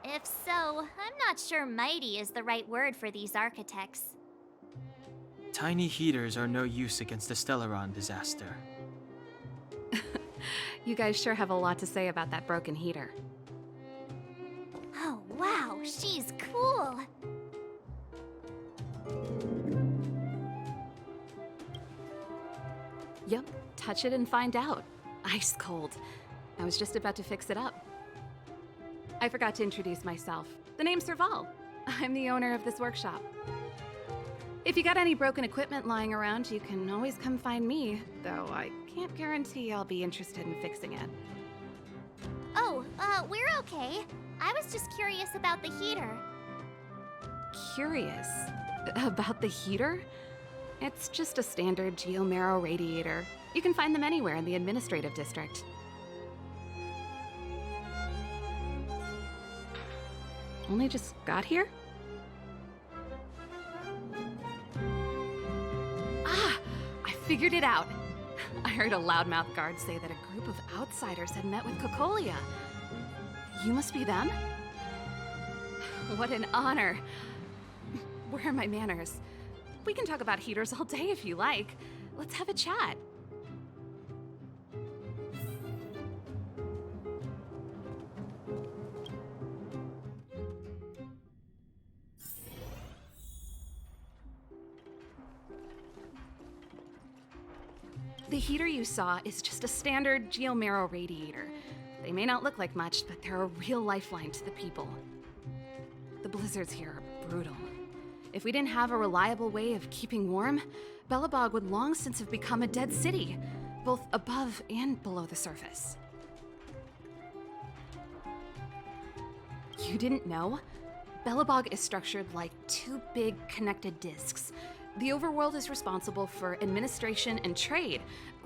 If so, I'm not sure mighty is the right word for these architects. Tiny heaters are no use against the Stellaron disaster. You guys sure have a lot to say about that broken heater. Oh, wow, she's cool. touch it and find out. Ice cold. I was just about to fix it up. I forgot to introduce myself. The name's Serval. I'm the owner of this workshop. If you got any broken equipment lying around, you can always come find me, though I can't guarantee I'll be interested in fixing it. Oh, we're okay. I was just curious about the heater. Curious? About the heater? It's just a standard geomarrow radiator. You can find them anywhere in the administrative district. Only just got here? Ah! I figured it out! I heard a loudmouth guard say that a group of outsiders had met with Cocolia. You must be them? What an honor. Where are my manners? We can talk about heaters all day if you like. Let's have a chat. The heater you saw is just a standard geomarrow radiator. They may not look like much, but they're a real lifeline to the people. The blizzards here are brutal. If we didn't have a reliable way of keeping warm, Belobog would long since have become a dead city, both above and below the surface. You didn't know? Belobog is structured like two big connected disks. The overworld is responsible for administration and trade,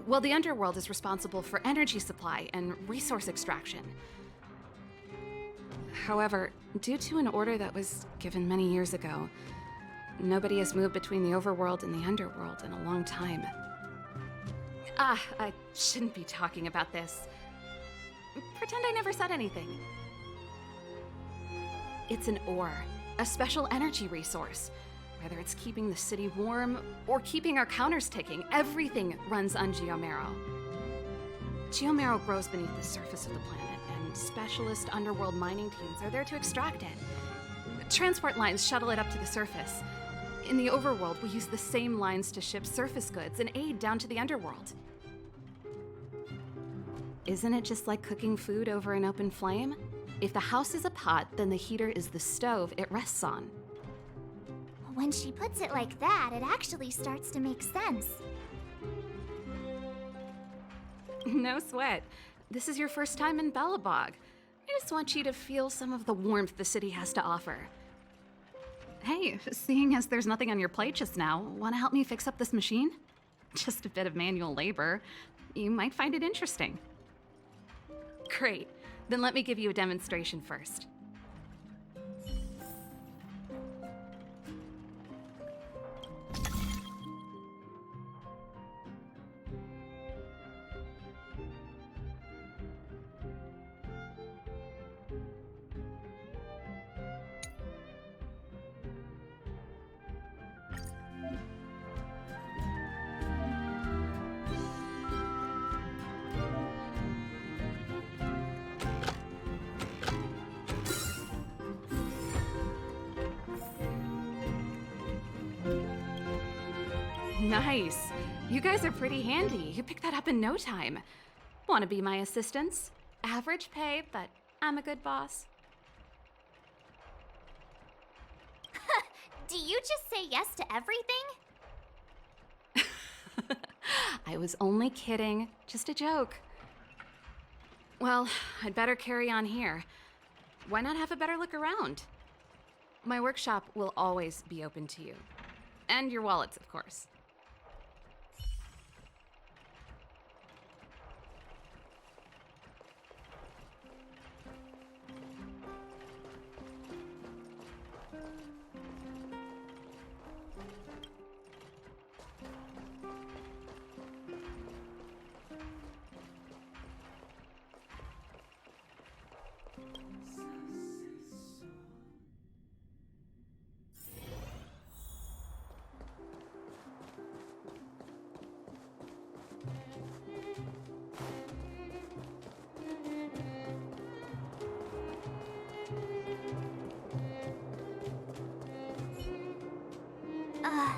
while the underworld is responsible for energy supply and resource extraction. However, due to an order that was given many years ago, nobody has moved between the overworld and the underworld in a long time. I shouldn't be talking about this. Pretend I never said anything. It's an ore, a special energy resource. Whether it's keeping the city warm or keeping our counters ticking, everything runs on geomarrow. Geomarrow grows beneath the surface of the planet, and specialist underworld mining teams are there to extract it. Transport lines shuttle it up to the surface. In the overworld, we use the same lines to ship surface goods and aid down to the underworld. Isn't it just like cooking food over an open flame? If the house is a pot, then the heater is the stove it rests on. When she puts it like that, it actually starts to make sense. No sweat. This is your first time in Belobog. I just want you to feel some of the warmth the city has to offer. Hey, seeing as there's nothing on your plate just now, want to help me fix up this machine? Just a bit of manual labor. You might find it interesting. Great. Then let me give you a demonstration first. Nice. You guys are pretty handy. You picked that up in no time. Want to be my assistants? Average pay, but I'm a good boss. Do you just say yes to everything? I was only kidding. Just a joke. Well, I'd better carry on here. Why not have a better look around? My workshop will always be open to you. And your wallets, of course.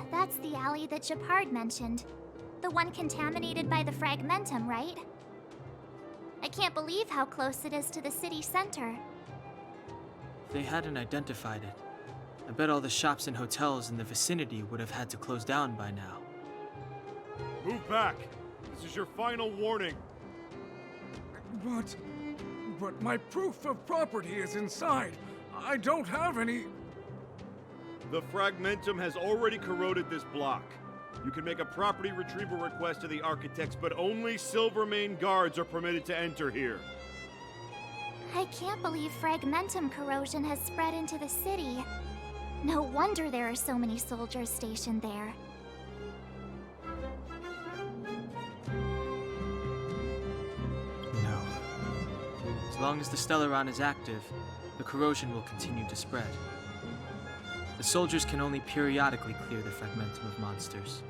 That's the alley that Japard mentioned. the one contaminated by the fragmentum, right? I can't believe how close it is to the city center. If they hadn't identified it, I bet all the shops and hotels in the vicinity would have had to close down by now. Move back! This is your final warning. But my proof of property is inside. I don't have any... The fragmentum has already corroded this block. You can make a property retrieval request to the architects, but only Silvermane guards are permitted to enter here. I can't believe fragmentum corrosion has spread into the city. No wonder there are so many soldiers stationed there. No. As long as the Stellaron is active, the corrosion will continue to spread. The soldiers can only periodically clear the fragmentum of monsters,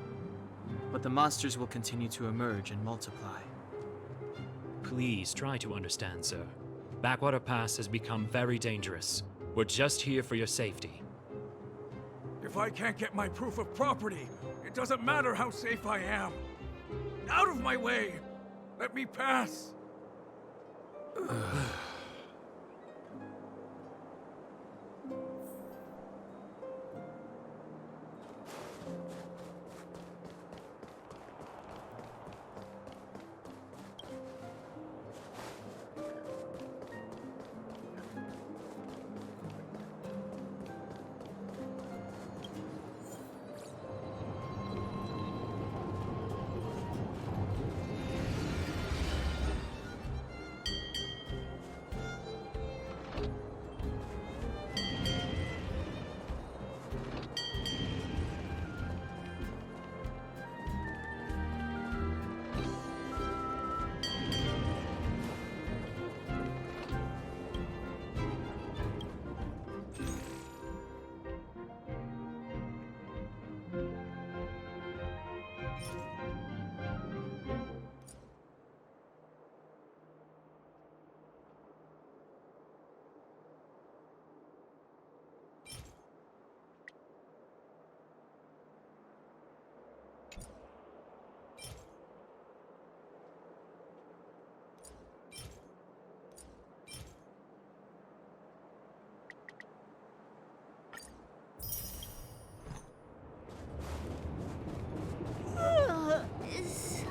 but the monsters will continue to emerge and multiply. Please try to understand, sir. Backwater Pass has become very dangerous. We're just here for your safety. If I can't get my proof of property, it doesn't matter how safe I am. Out of my way! Let me pass!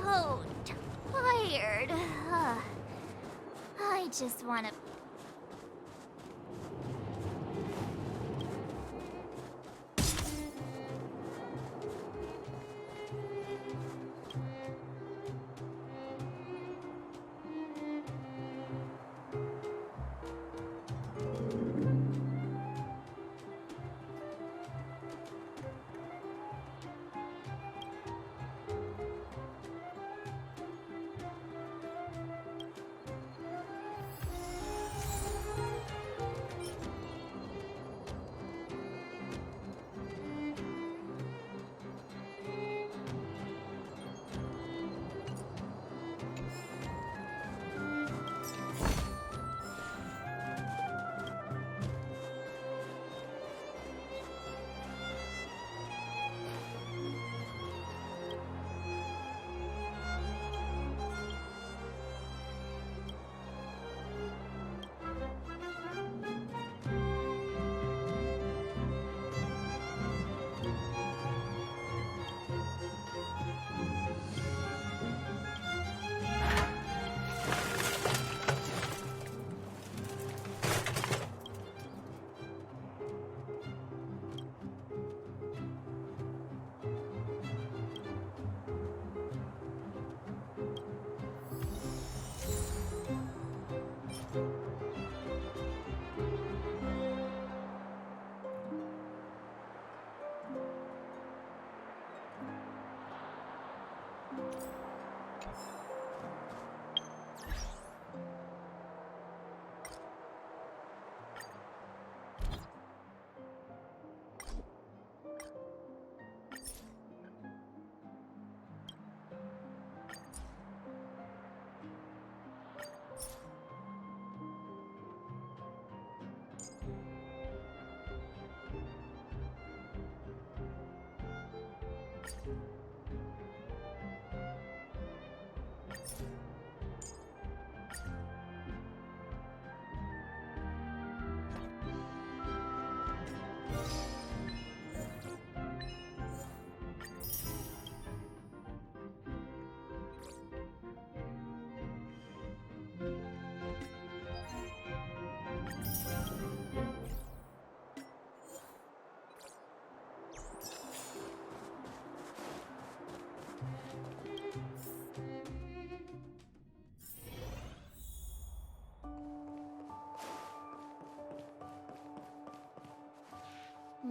So tired. I just want to...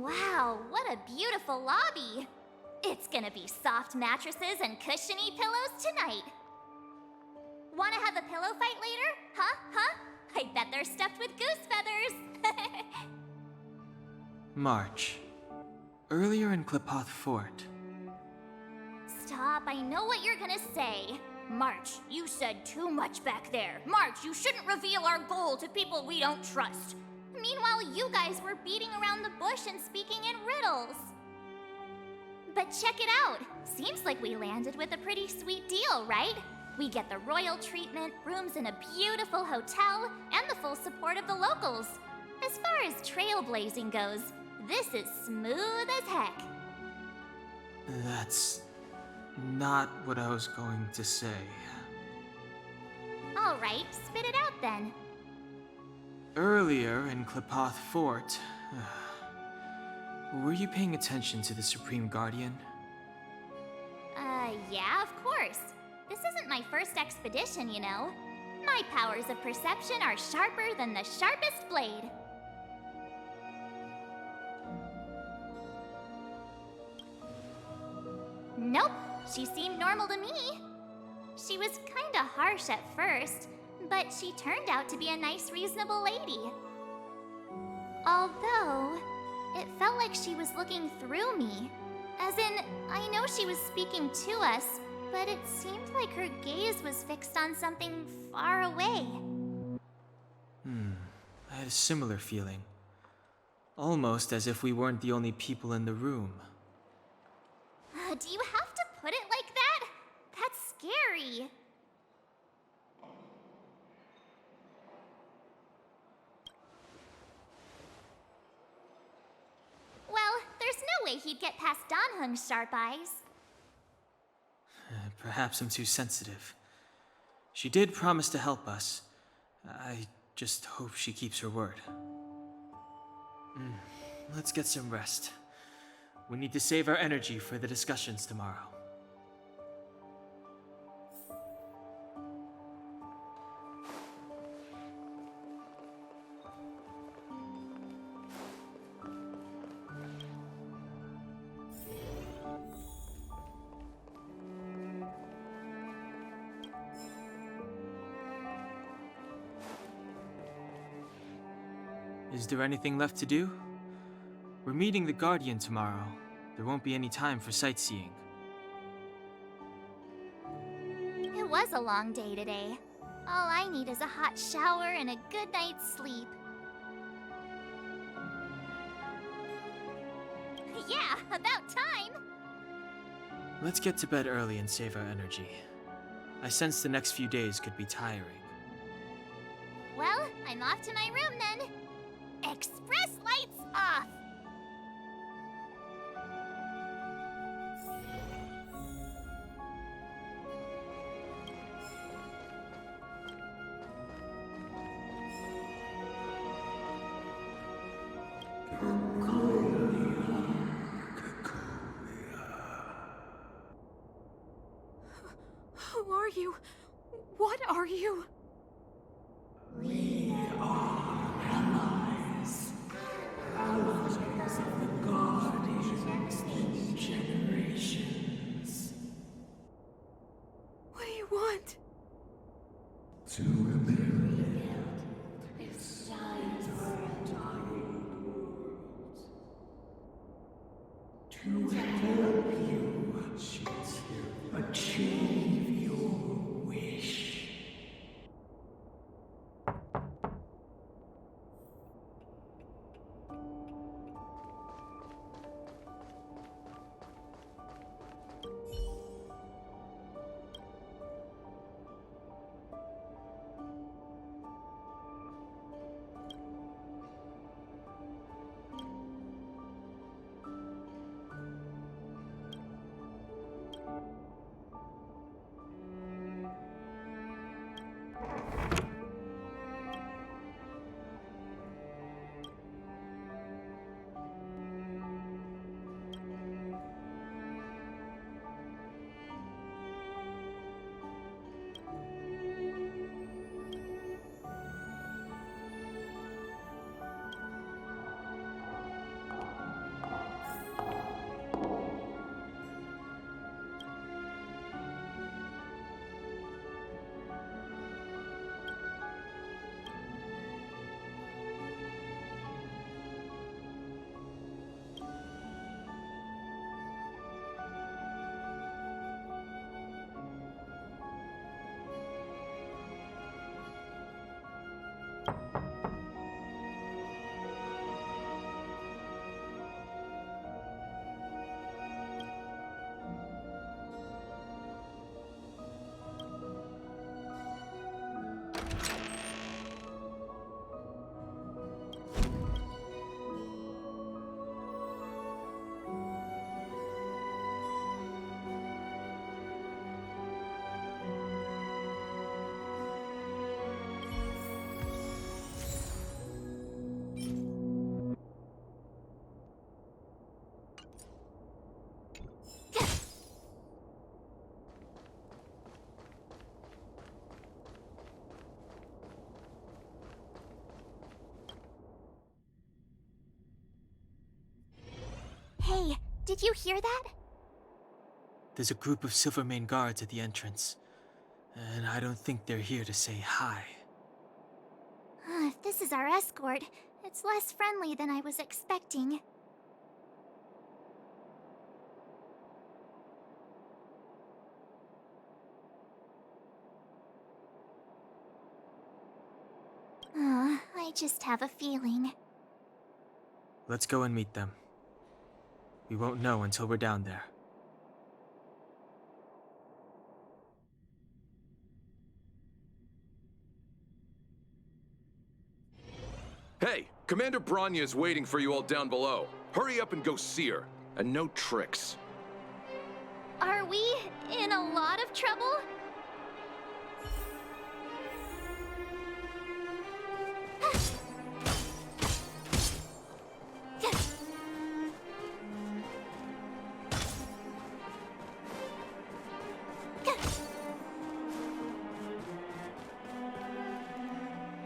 Wow, what a beautiful lobby! It's gonna be soft mattresses and cushiony pillows tonight. Wanna have a pillow fight later? Huh? Huh? I bet they're stuffed with goose feathers! March. Earlier in Klipoth Fort. Stop, I know what you're gonna say. March, you said too much back there. March, you shouldn't reveal our goal to people we don't trust. Meanwhile, you guys were beating around the bush and speaking in riddles. But check it out. Seems like we landed with a pretty sweet deal, right? We get the royal treatment, rooms in a beautiful hotel, and the full support of the locals. As far as trailblazing goes, this is smooth as heck. That's not what I was going to say. All right, spit it out then. Earlier in Klipoth Fort, were you paying attention to the Supreme Guardian? Yeah, of course. This isn't my first expedition, you know. My powers of perception are sharper than the sharpest blade. Nope, she seemed normal to me. She was kinda harsh at first, but she turned out to be a nice, reasonable lady. Although, it felt like she was looking through me. As in, I know she was speaking to us, but it seemed like her gaze was fixed on something far away. I had a similar feeling. Almost as if we weren't the only people in the room. Do you have to put it like that? That's scary. Well, there's no way he'd get past Danhung's sharp eyes. Perhaps I'm too sensitive. She did promise to help us. I just hope she keeps her word. Let's get some rest. We need to save our energy for the discussions tomorrow. Is there anything left to do? We're meeting the Guardian tomorrow. There won't be any time for sightseeing. It was a long day today. All I need is a hot shower and a good night's sleep. Yeah, about time! Let's get to bed early and save our energy. I sense the next few days could be tiring. Well, I'm off to my room then. Express lights off! Who are you? What are you? We are allies. Allies of the Guardians through generations. What do you want? To rebuild its to help you achieve your wish. Hey, did you hear that? There's a group of Silvermane guards at the entrance, and I don't think they're here to say hi. If this is our escort, it's less friendly than I was expecting. I just have a feeling. Let's go and meet them. We won't know until we're down there. Hey, Commander Bronya is waiting for you all down below. Hurry up and go see her. And no tricks. Are we in a lot of trouble?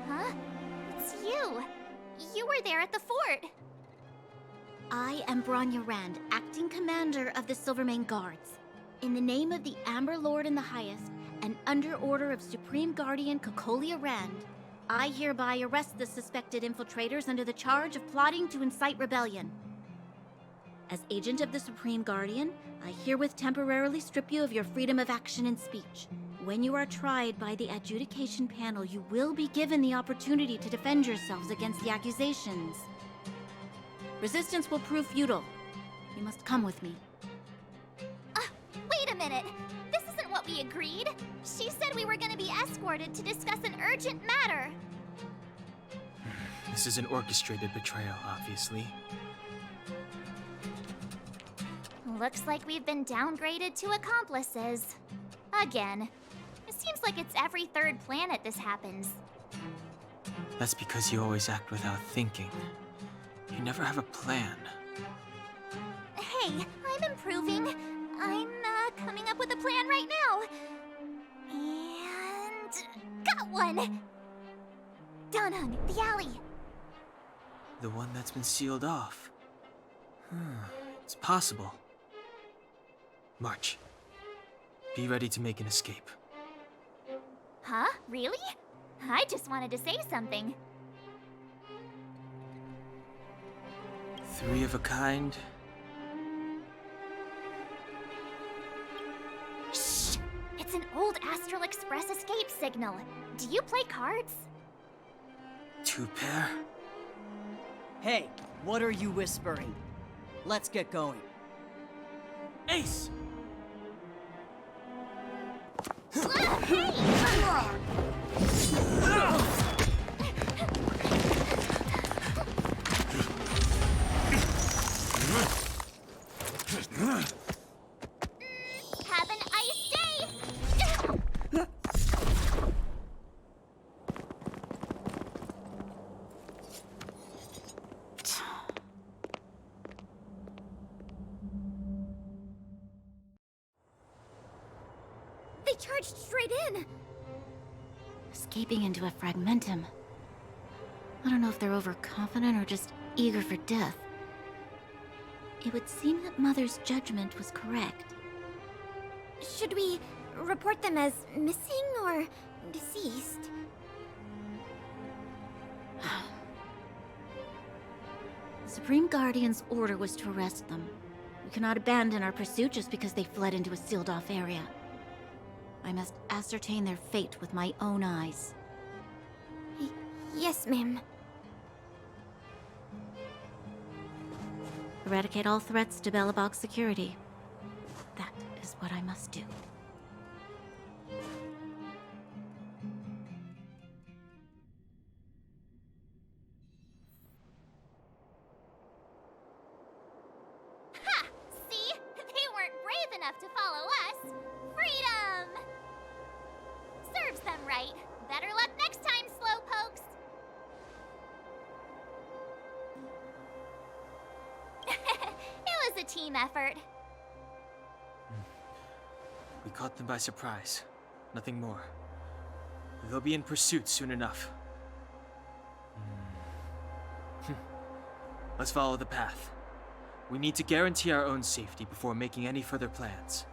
Huh? It's you. You were there at the fort. I am Bronya Rand, acting commander of the Silvermane Guards. In the name of the Amber Lord in the Highest, and under order of Supreme Guardian Cocolia Rand, I hereby arrest the suspected infiltrators under the charge of plotting to incite rebellion. As agent of the Supreme Guardian, I herewith temporarily strip you of your freedom of action and speech. When you are tried by the adjudication panel, you will be given the opportunity to defend yourselves against the accusations. Resistance will prove futile. You must come with me. Wait a minute. This isn't what we agreed. She said we were going to be escorted to discuss an urgent matter. This is an orchestrated betrayal, obviously. Looks like we've been downgraded to accomplices. Again. It seems like it's every third planet this happens. That's because you always act without thinking. You never have a plan. Hey, I'm improving. I'm coming up with a plan right now. And got one! Donhung, the alley. The one that's been sealed off. It's possible. March. Be ready to make an escape. Huh? Really? I just wanted to say something. 3 of a kind. Shh! It's an old Astral Express escape signal. Do you play cards? 2 pair. Hey, what are you whispering? Let's get going. Ace! Have an ice day! They charged straight in! Escaping into a fragmentum. I don't know if they're overconfident or just eager for death. It would seem that Mother's judgment was correct. Should we report them as missing or deceased? The Supreme Guardian's order was to arrest them. We cannot abandon our pursuit just because they fled into a sealed-off area. I must ascertain their fate with my own eyes. Yes, ma'am. Eradicate all threats to Belobog's security. That is what I must do. Ha! See? They weren't brave enough to follow us. Freedom! Serves them right. Better luck next time, slowpokes. It was a team effort. We caught them by surprise. Nothing more. They'll be in pursuit soon enough. Let's follow the path. We need to guarantee our own safety before making any further plans.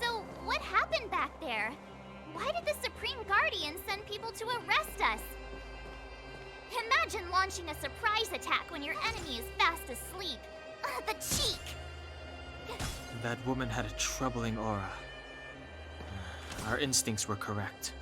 So, what happened back there? Why did the Supreme Guardian send people to arrest us? Imagine launching a surprise attack when your enemy is fast asleep. The cheek! That woman had a troubling aura. Our instincts were correct.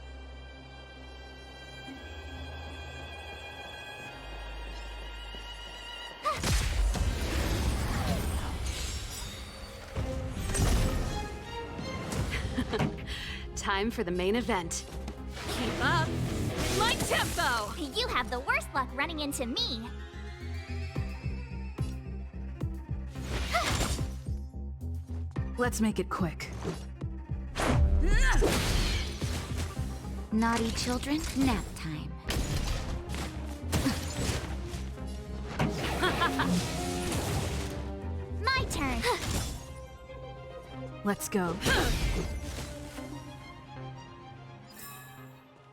Time for the main event. Keep up with my tempo! You have the worst luck running into me. Let's make it quick. Naughty children, nap time. My turn. Let's go.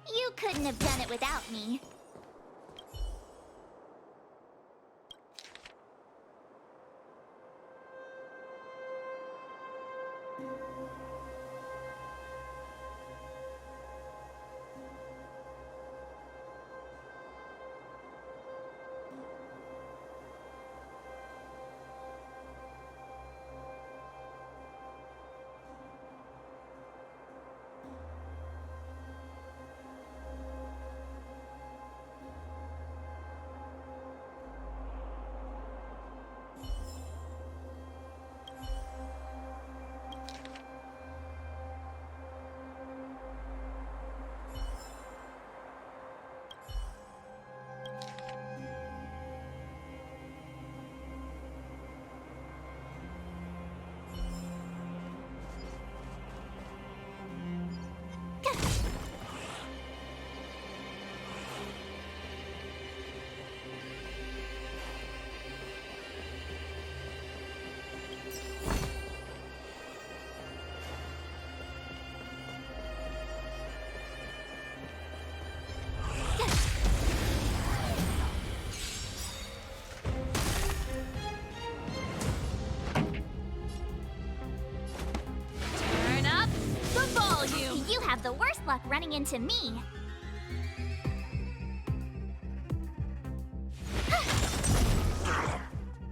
You couldn't have done it without me. Turn up the volume! You have the worst luck running into me.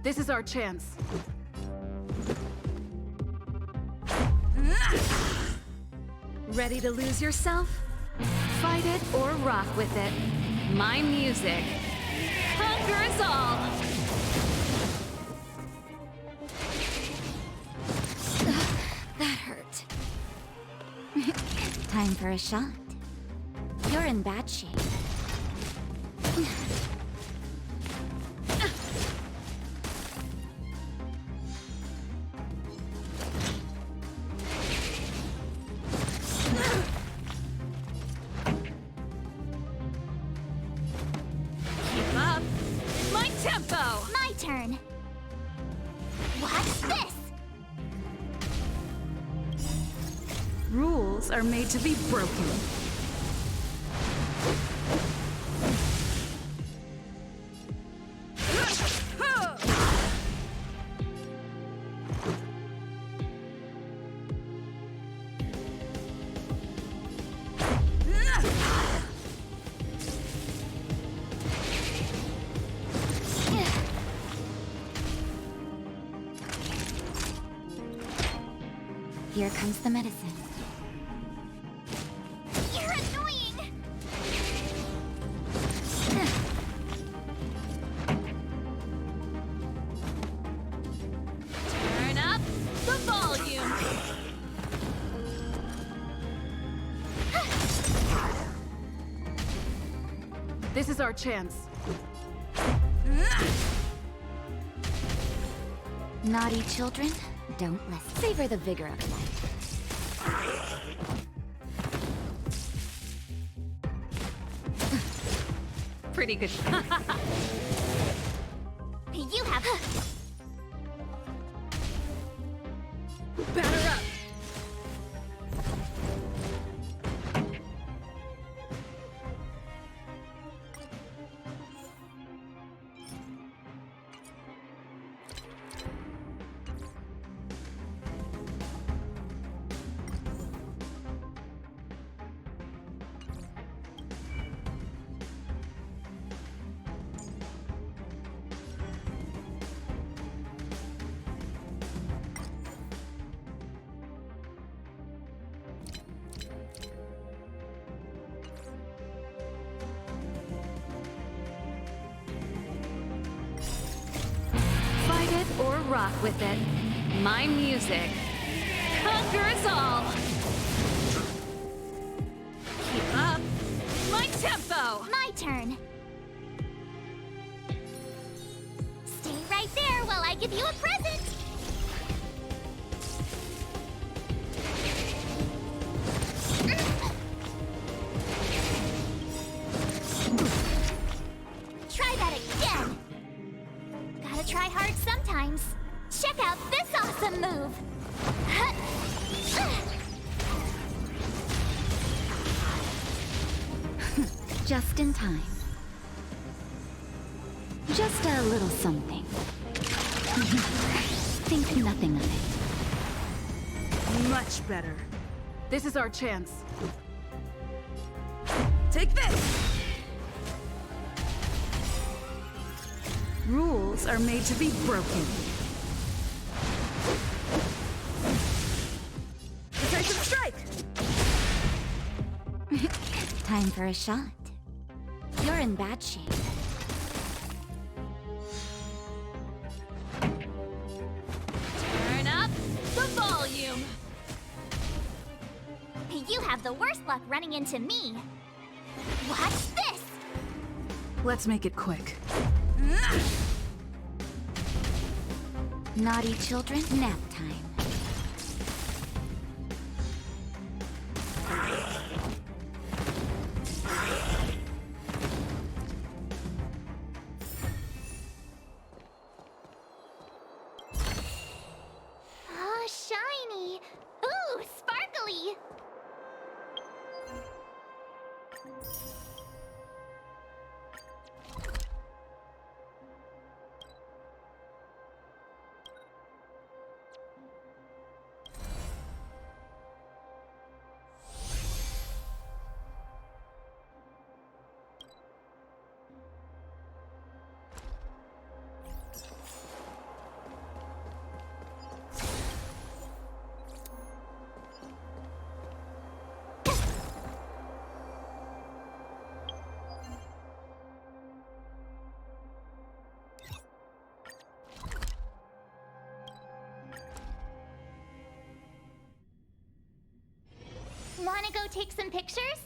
This is our chance. Ready to lose yourself? Fight it or rock with it. My music conquers all! That hurt. Time for a shot. You're in bad shape. Keep up with my tempo! My turn. Watch this! Rules are made to be broken. Here comes the medicine. You're annoying! Turn up the volume! This is our chance. Naughty children, don't listen. Savor the vigor of life. pretty good. You have. Batter up! Fight it or rock with it. My music conquers all. Keep up. My tempo. My turn. Stay right there while I give you a present. Try that again. Gotta try hard sometimes. Check out this awesome move. Just in time. Just a little something. Think nothing of it. Much better. This is our chance. Take this! Rules are made to be broken. Decisive strike! Time for a shot. You're in bad shape. Turn up the volume. You have the worst luck running into me. Watch this. Let's make it quick. Naughty children, nap time. Oh, shiny. Ooh, sparkly. Wanna go take some pictures?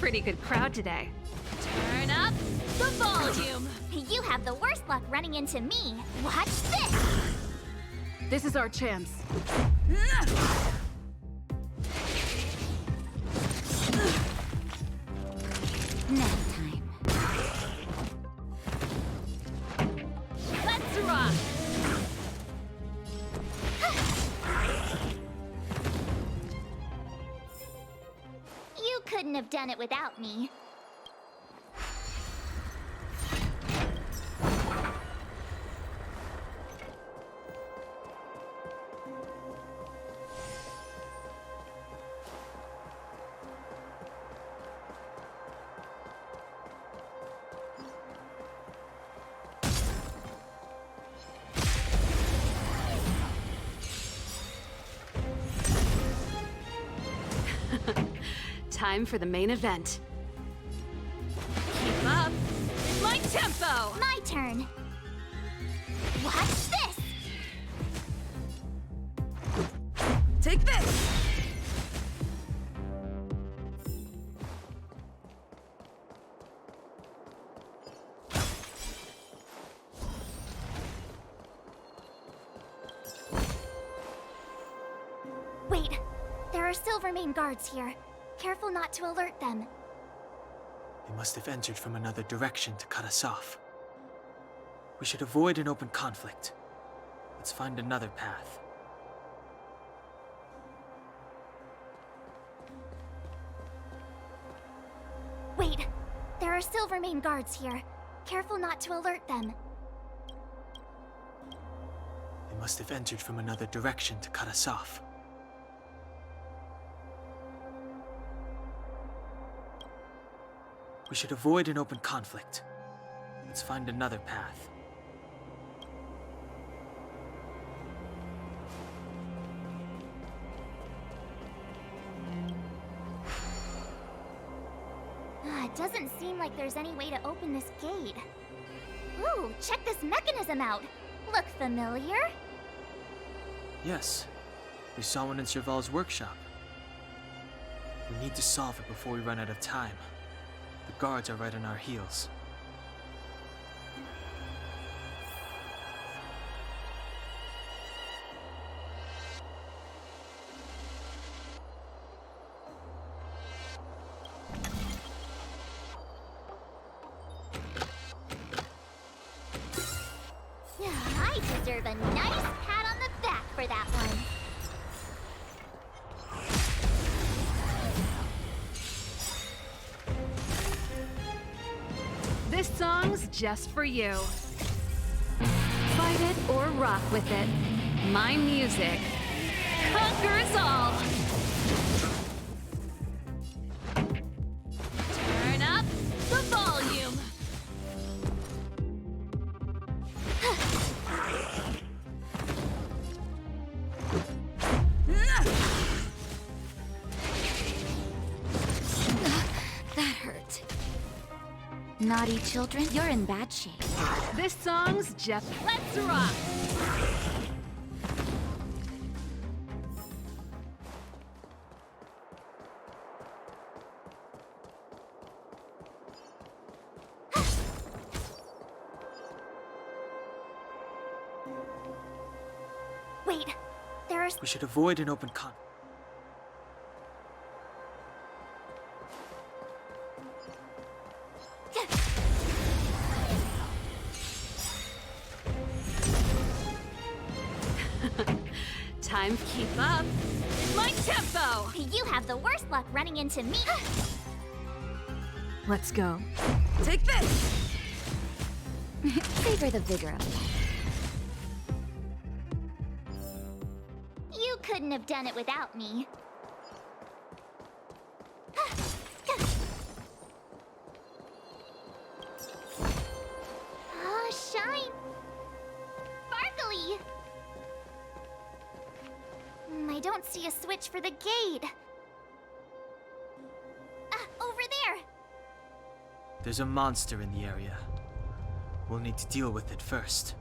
pretty good crowd today. Turn up the volume. You have the worst luck running into me. Watch this! This is our chance. Nap time. Let's rock. You couldn't have done it without me. Time for the main event. Keep up. My tempo. My turn. Watch this! Take this! Wait, there are Silvermane guards here. Careful not to alert them. They must have entered from another direction to cut us off. We should avoid an open conflict. Let's find another path. Wait, there are Silvermane guards here. Careful not to alert them. They must have entered from another direction to cut us off. We should avoid an open conflict. Let's find another path. It doesn't seem like there's any way to open this gate. Ooh, check this mechanism out. Look familiar? Yes, we saw one in Serval's workshop. We need to solve it before we run out of time. The guards are right on our heels. Yeah, I deserve a nice pat on the back for that one. This song's just for you. Fight it or rock with it. My music conquers all. Turn up the volume. That hurt. Naughty children, you're in bad shape. This song's just let's rock. Wait, there are... We should avoid an open conflict. Time to keep up. My tempo. You have the worst luck running into me. Let's go. Take this! Savor the vigor of it. You couldn't have done it without me. Oh, shine! Sparkly! I don't see a switch for the gate. Over there! There's a monster in the area. We'll need to deal with it first.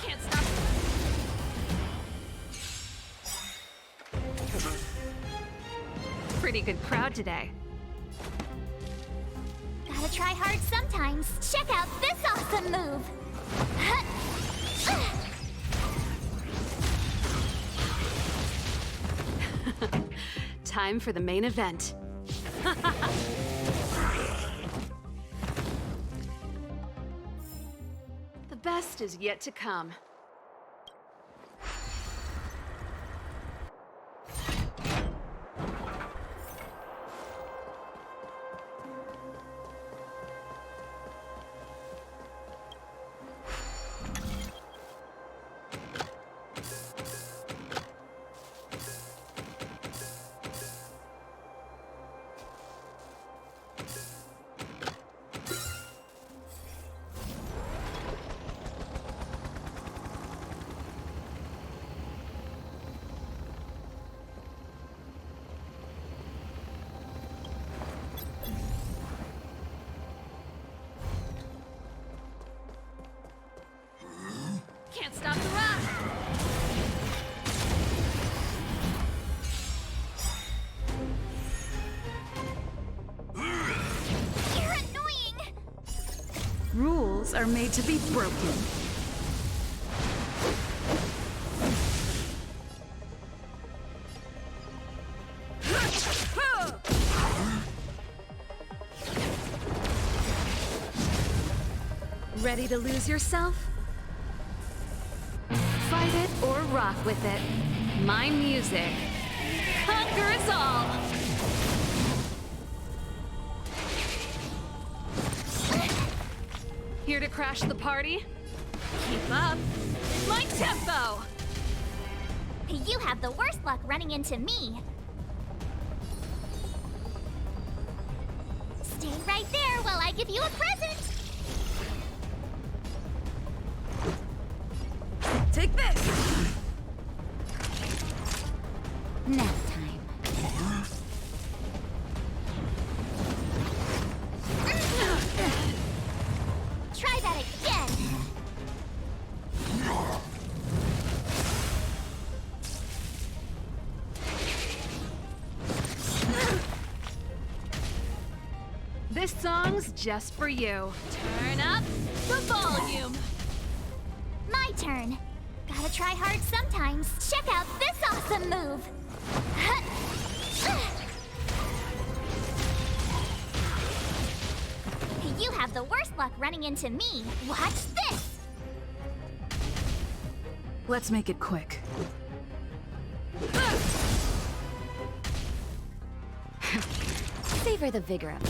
Can't stop. Pretty good crowd today. Gotta try hard sometimes. Check out this awesome move! Time for the main event. The best is yet to come. Can't stop the rock! You're annoying! Rules are made to be broken. Ready to lose yourself? Fight it or rock with it. My music conquers all! Here to crash the party? Keep up! My tempo! You have the worst luck running into me. Stay right there while I give you a present! Take this! Nap time. Try that again! This song's just for you. Turn up the volume. My turn. Gotta try hard sometimes. Check out this awesome move! You have the worst luck running into me. Watch this! Let's make it quick. Savor the vigor of it.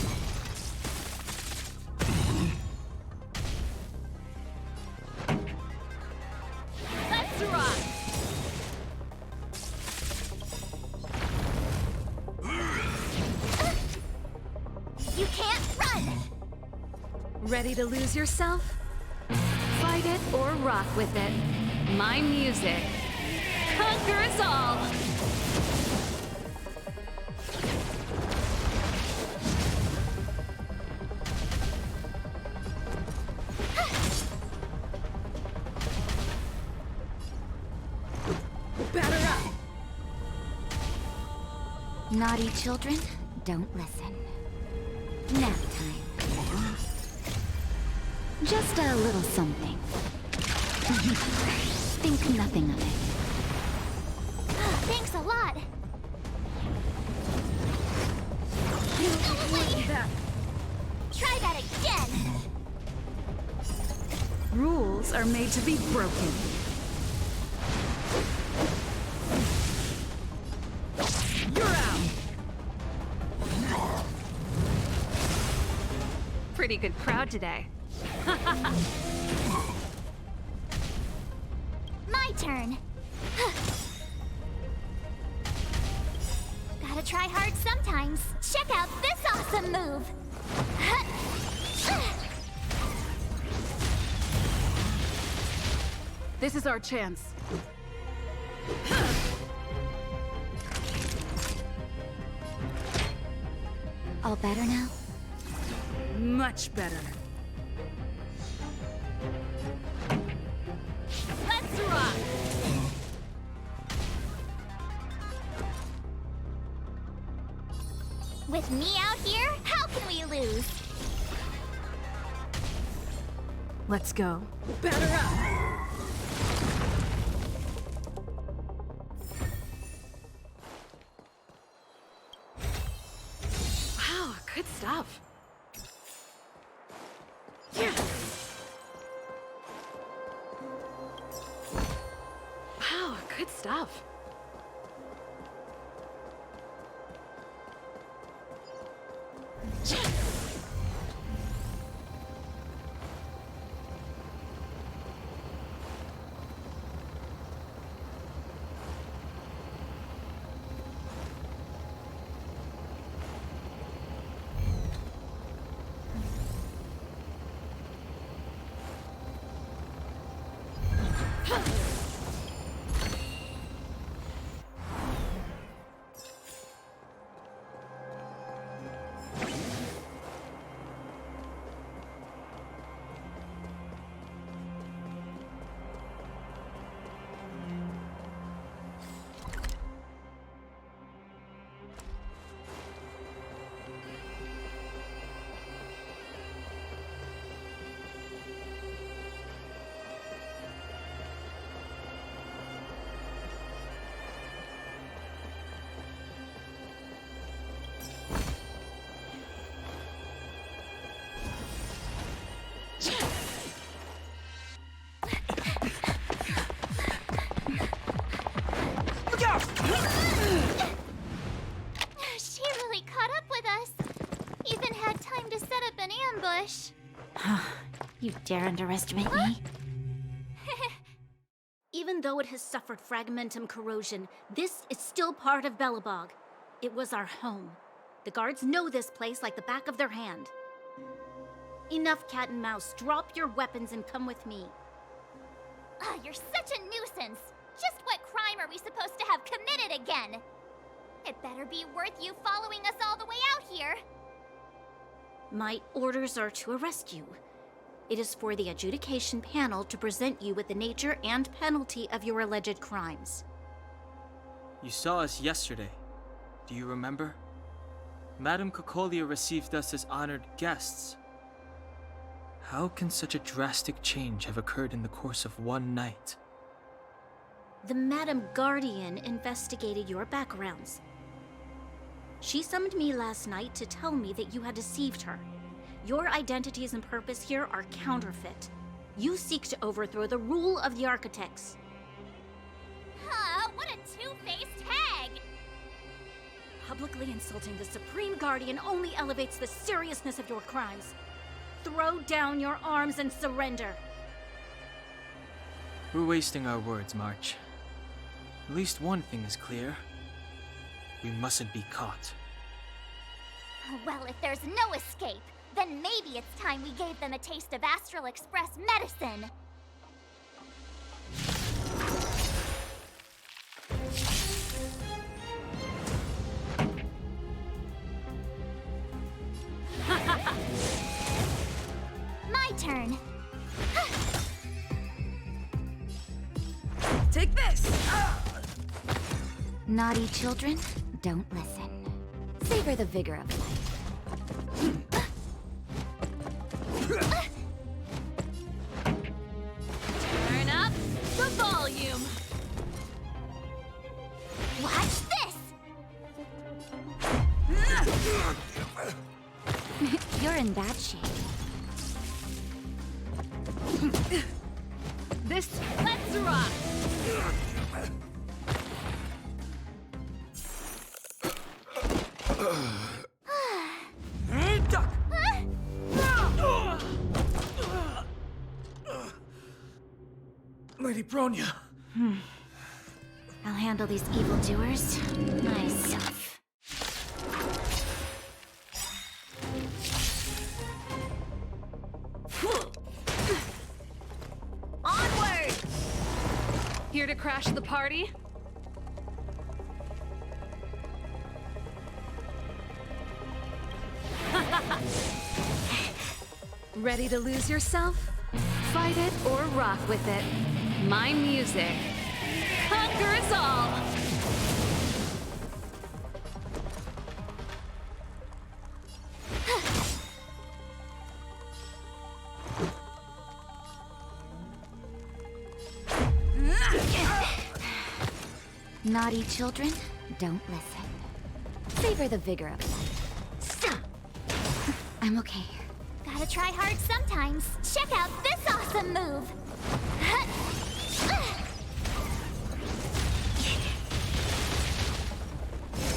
Let's rock! You can't run! Ready to lose yourself? Fight it or rock with it. My music conquers all! Batter up! Naughty children, don't listen. Nap time. Just a little something. Think nothing of it. Thanks a lot. Try that again. Rules are made to be broken. You're out! Pretty good crowd today. My turn. Gotta try hard sometimes. Check out this awesome move. This is our chance. All better now? Much better. Let's rock! With me out here, how can we lose? Let's go. Batter up! Wow, good stuff. Yeah! Wow, good stuff. She really caught up with us. Even had time to set up an ambush. You dare underestimate me? Even though it has suffered fragmentum corrosion, this is still part of Belobog. It was our home. The guards know this place like the back of their hand. Enough cat and mouse. Drop your weapons and come with me. You're such a nuisance. Just what crime are we supposed to have committed again? It better be worth you following us all the way out here. My orders are to arrest you. It is for the adjudication panel to present you with the nature and penalty of your alleged crimes. You saw us yesterday. Do you remember? Madame Cocolia received us as honored guests. How can such a drastic change have occurred in the course of one night? The Madam Guardian investigated your backgrounds. She summoned me last night to tell me that you had deceived her. Your identities and purpose here are counterfeit. You seek to overthrow the rule of the Architects. What a two-faced hag! Publicly insulting the Supreme Guardian only elevates the seriousness of your crimes. Throw down your arms and surrender. We're wasting our words, March. At least one thing is clear. We mustn't be caught. Well, if there's no escape, then maybe it's time we gave them a taste of Astral Express medicine. My turn. Take this! Naughty children, don't listen. Savor the vigor of life. Turn up the volume. Watch this! You're in bad shape. Let's rock. Lady Bronya. I'll handle these evildoers myself. Onward! Here to crash the party? Ready to lose yourself? Fight it or rock with it. My music conquers all! Naughty children, don't listen. Savor the vigor of life. I'm okay. Gotta try hard sometimes. Check out this awesome move!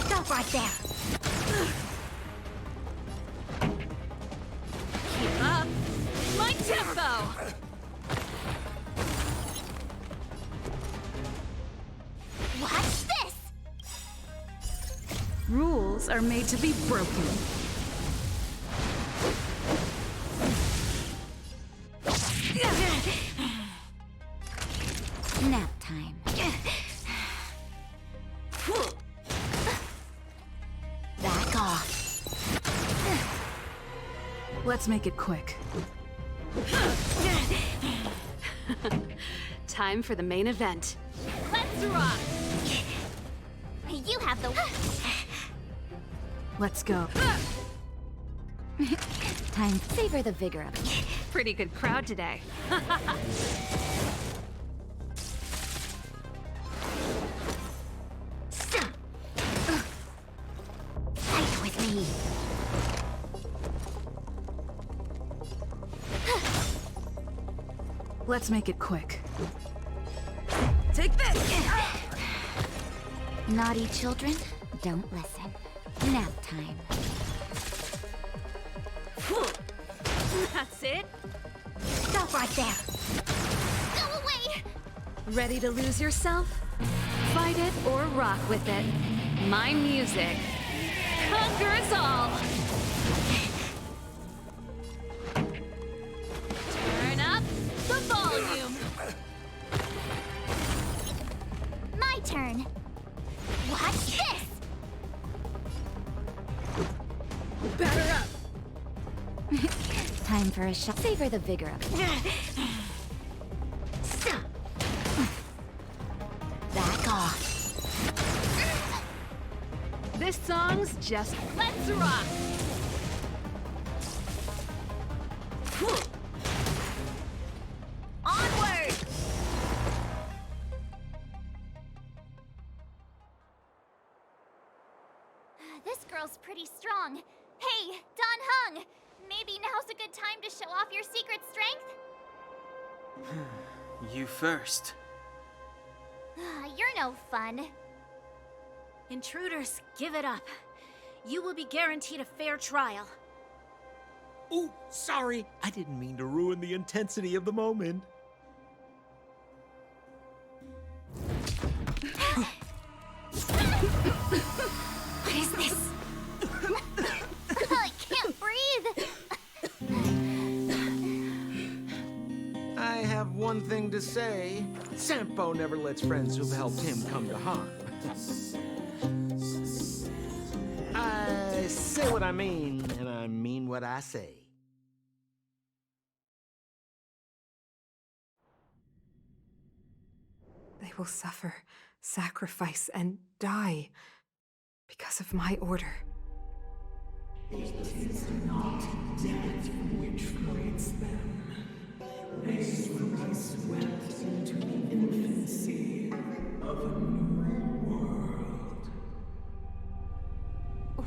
Stop right there! Keep up! My tempo! Watch this! Rules are made to be broken. Nap time. Back off. Let's make it quick. Time for the main event. Let's rock! You have the... Let's go. Time to savor the vigor of it. Pretty good crowd today. Fight with me. Let's make it quick. Take this! Naughty children, don't listen. Nap time. That's it? Stop right there. Go away! Ready to lose yourself? Fight it or rock with it. My music conquers all! Turn up the volume! My turn. Watch this! Batter up! Time for a shot. Savor the vigor of it. Back off. This song's just let's rock! Onward! This girl's pretty strong. Hey, Don Hung! Maybe now's a good time to show off your secret strength? You first. You're no fun. Intruders, give it up. You will be guaranteed a fair trial. Ooh, sorry. I didn't mean to ruin the intensity of the moment. What is this? I can't breathe! I have one thing to say. Sampo never lets friends who've helped him come to harm. I say what I mean, and I mean what I say. They will suffer, sacrifice, and die because of my order. It is not death which creates them. They will be swept into the infancy of a new world.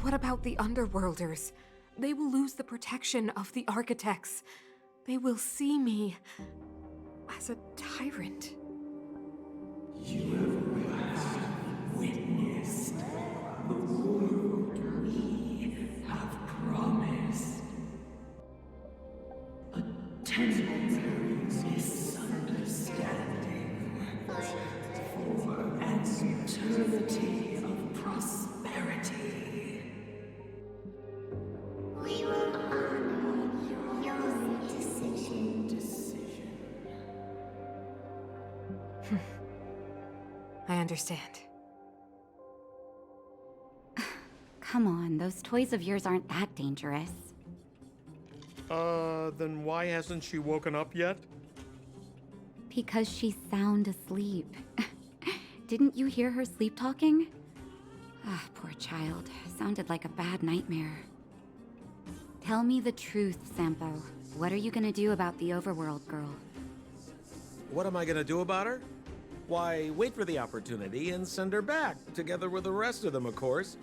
What about the Underworlders? They will lose the protection of the Architects. They will see me as a tyrant. You have witnessed the world we have promised. A temporary misunderstanding. for an eternity of prosperity. We will honor your decision. I understand. Come on, those toys of yours aren't that dangerous. Then why hasn't she woken up yet? Because she's sound asleep. Didn't you hear her sleep talking? Ah, poor child. Sounded like a bad nightmare. Tell me the truth, Sampo. What are you gonna do about the overworld girl? What am I gonna do about her? Why, wait for the opportunity and send her back, together with the rest of them, of course.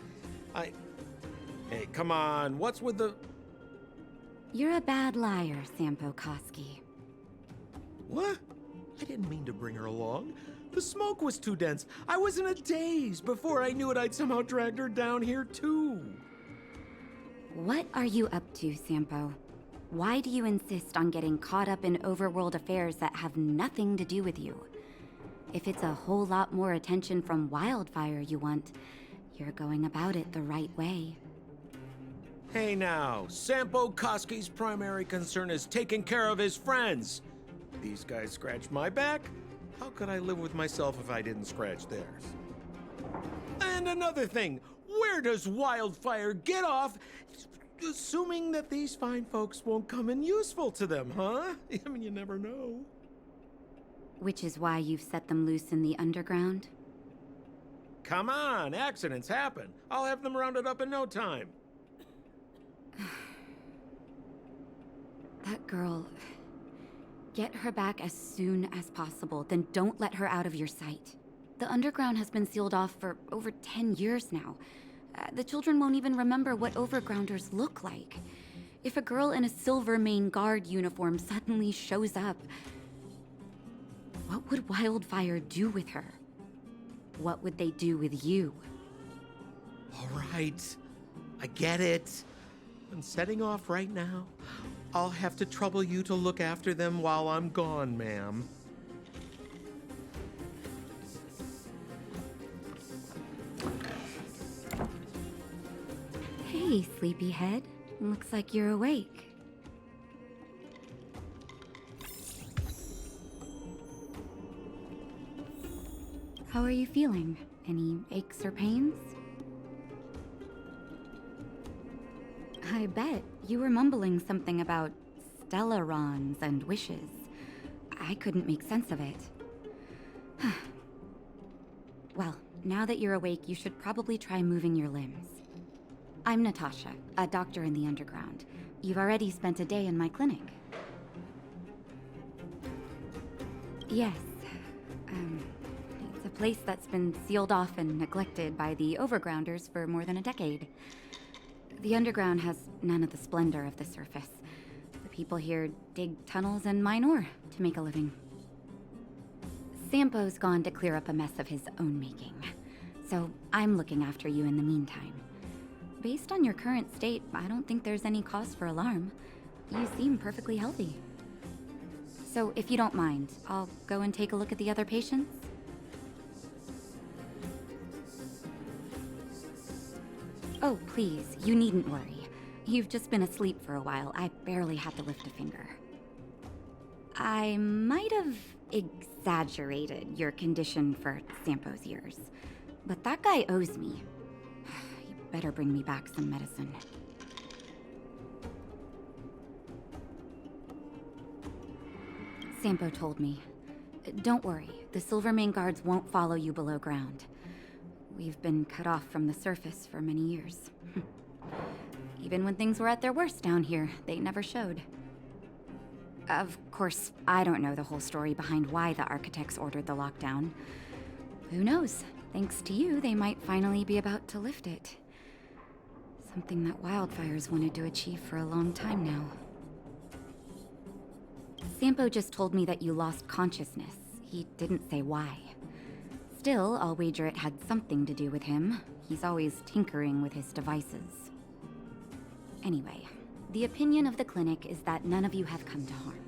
Hey, come on, what's with the... You're a bad liar, Sampo Koski. What? I didn't mean to bring her along. The smoke was too dense. I was in a daze. Before I knew it, I'd somehow dragged her down here, too. What are you up to, Sampo? Why do you insist on getting caught up in overworld affairs that have nothing to do with you? If it's a whole lot more attention from Wildfire you want, you're going about it the right way. Hey now, Sampo Koski's primary concern is taking care of his friends. These guys scratch my back. How could I live with myself if I didn't scratch theirs? And another thing, where does Wildfire get off assuming that these fine folks won't come in useful to them, huh? I mean, you never know. Which is why you've set them loose in the underground? Come on, accidents happen. I'll have them rounded up in no time. That girl... Get her back as soon as possible, then don't let her out of your sight. The underground has been sealed off for over 10 years now. The children won't even remember what overgrounders look like. If a girl in a Silvermane Guard uniform suddenly shows up, what would Wildfire do with her? What would they do with you? All right, I get it. I'm setting off right now. I'll have to trouble you to look after them while I'm gone, ma'am. Hey, sleepyhead. Looks like you're awake. How are you feeling? Any aches or pains? I bet you were mumbling something about stellarons and wishes. I couldn't make sense of it. Well, now that you're awake, you should probably try moving your limbs. I'm Natasha, a doctor in the underground. You've already spent a day in my clinic. Yes. It's a place that's been sealed off and neglected by the overgrounders for more than a decade. The underground has none of the splendor of the surface. The people here dig tunnels and mine ore to make a living. Sampo's gone to clear up a mess of his own making, so I'm looking after you in the meantime. Based on your current state, I don't think there's any cause for alarm. You seem perfectly healthy. So if you don't mind, I'll go and take a look at the other patients. Oh, please, you needn't worry. You've just been asleep for a while. I barely had to lift a finger. I might have exaggerated your condition for Sampo's years, but that guy owes me. You better bring me back some medicine. Sampo told me. Don't worry, the Silvermane Guards won't follow you below ground. We've been cut off from the surface for many years. Even when things were at their worst down here, they never showed. Of course, I don't know the whole story behind why the architects ordered the lockdown. Who knows? Thanks to you, they might finally be about to lift it. Something that Wildfire's wanted to achieve for a long time now. Sampo just told me that you lost consciousness. He didn't say why. Still, I'll wager it had something to do with him. He's always tinkering with his devices. Anyway, the opinion of the clinic is that none of you have come to harm.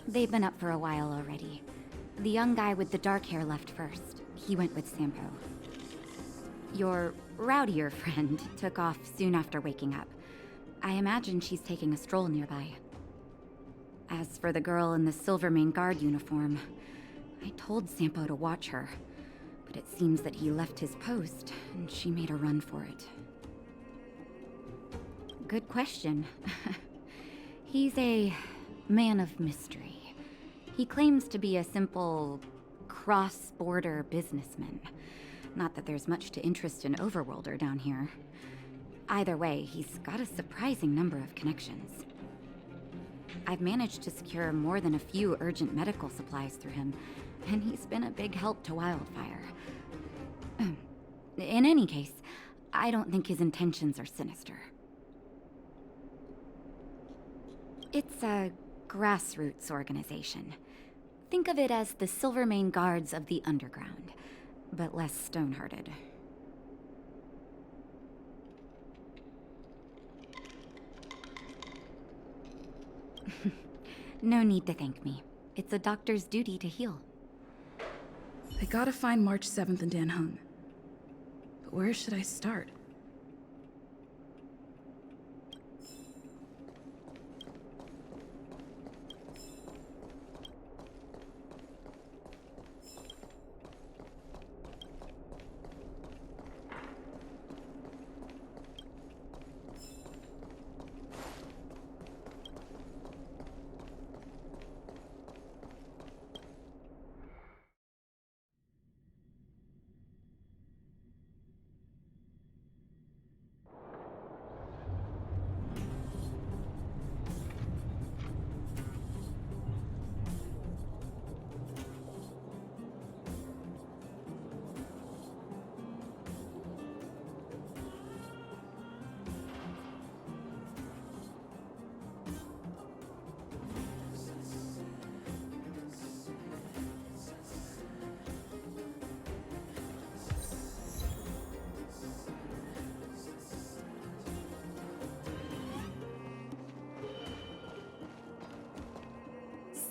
They've been up for a while already. The young guy with the dark hair left first. He went with Sampo. Your rowdier friend took off soon after waking up. I imagine she's taking a stroll nearby. As for the girl in the Silvermane Guard uniform, I told Sampo to watch her, but it seems that he left his post and she made a run for it. Good question. He's a man of mystery. He claims to be a simple cross-border businessman. Not that there's much to interest an overworlder down here. Either way, he's got a surprising number of connections. I've managed to secure more than a few urgent medical supplies through him, and he's been a big help to Wildfire. In any case, I don't think his intentions are sinister. It's a grassroots organization. Think of it as the Silvermane Guards of the Underground, but less stone-hearted. No need to thank me. It's a doctor's duty to heal. I gotta find March 7th in Dan Hung. But where should I start?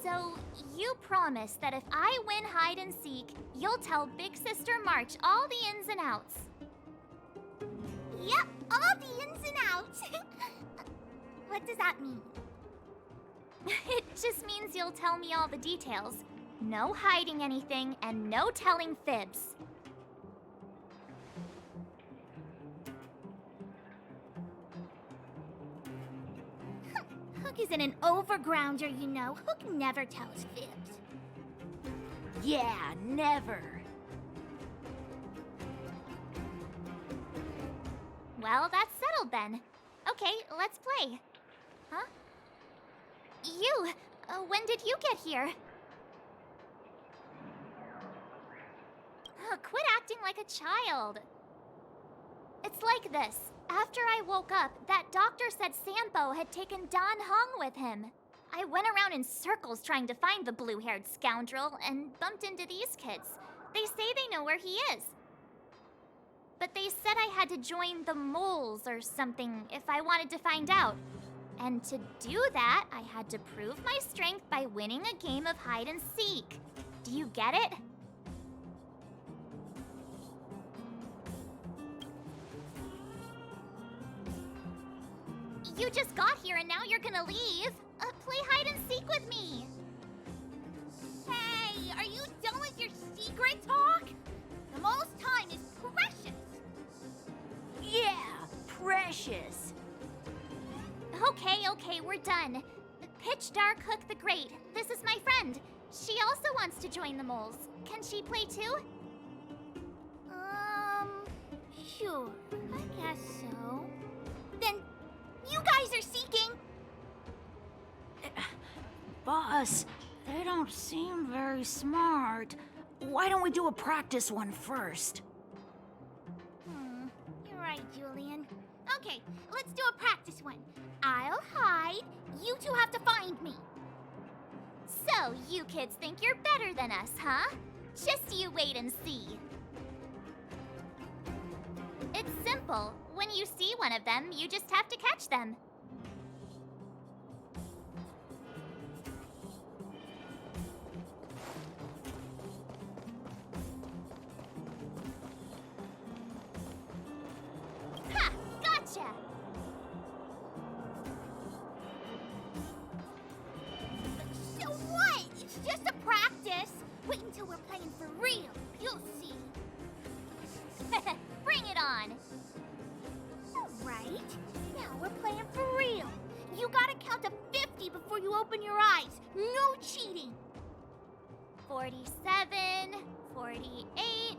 So, you promise that if I win hide and seek, you'll tell Big Sister March all the ins and outs. Yep, all the ins and outs. What does that mean? It just means you'll tell me all the details. No hiding anything, and no telling fibs. Hook isn't an overgrounder, you know. Hook never tells fibs. Yeah, never. Well, that's settled then. Okay, let's play. Huh? You! When did you get here? Quit acting like a child. It's like this. After I woke up, that doctor said Sampo had taken Dan Hung with him. I went around in circles trying to find the blue-haired scoundrel and bumped into these kids. They say they know where he is. But they said I had to join the moles or something if I wanted to find out. And to do that, I had to prove my strength by winning a game of hide and seek. Do you get it? You just got here and now you're gonna leave. Play hide and seek with me. Hey, are you done with your secret talk? The most time is precious. Yeah, precious. Okay, we're done. Pitch Dark Hook the Great. This is my friend. She also wants to join the moles. Can she play too? Sure. I guess so. Then, you guys are seeking. Boss, they don't seem very smart. Why don't we do a practice one first? You're right, Julian. Okay, let's do a practice one. I'll hide. You two have to find me. So, you kids think you're better than us, huh? Just you wait and see. It's simple. When you see one of them, you just have to catch them. we're playing for real. You'll see. Bring it on. All right. Now we're playing for real. You gotta count to 50 before you open your eyes. No cheating. 47, 48,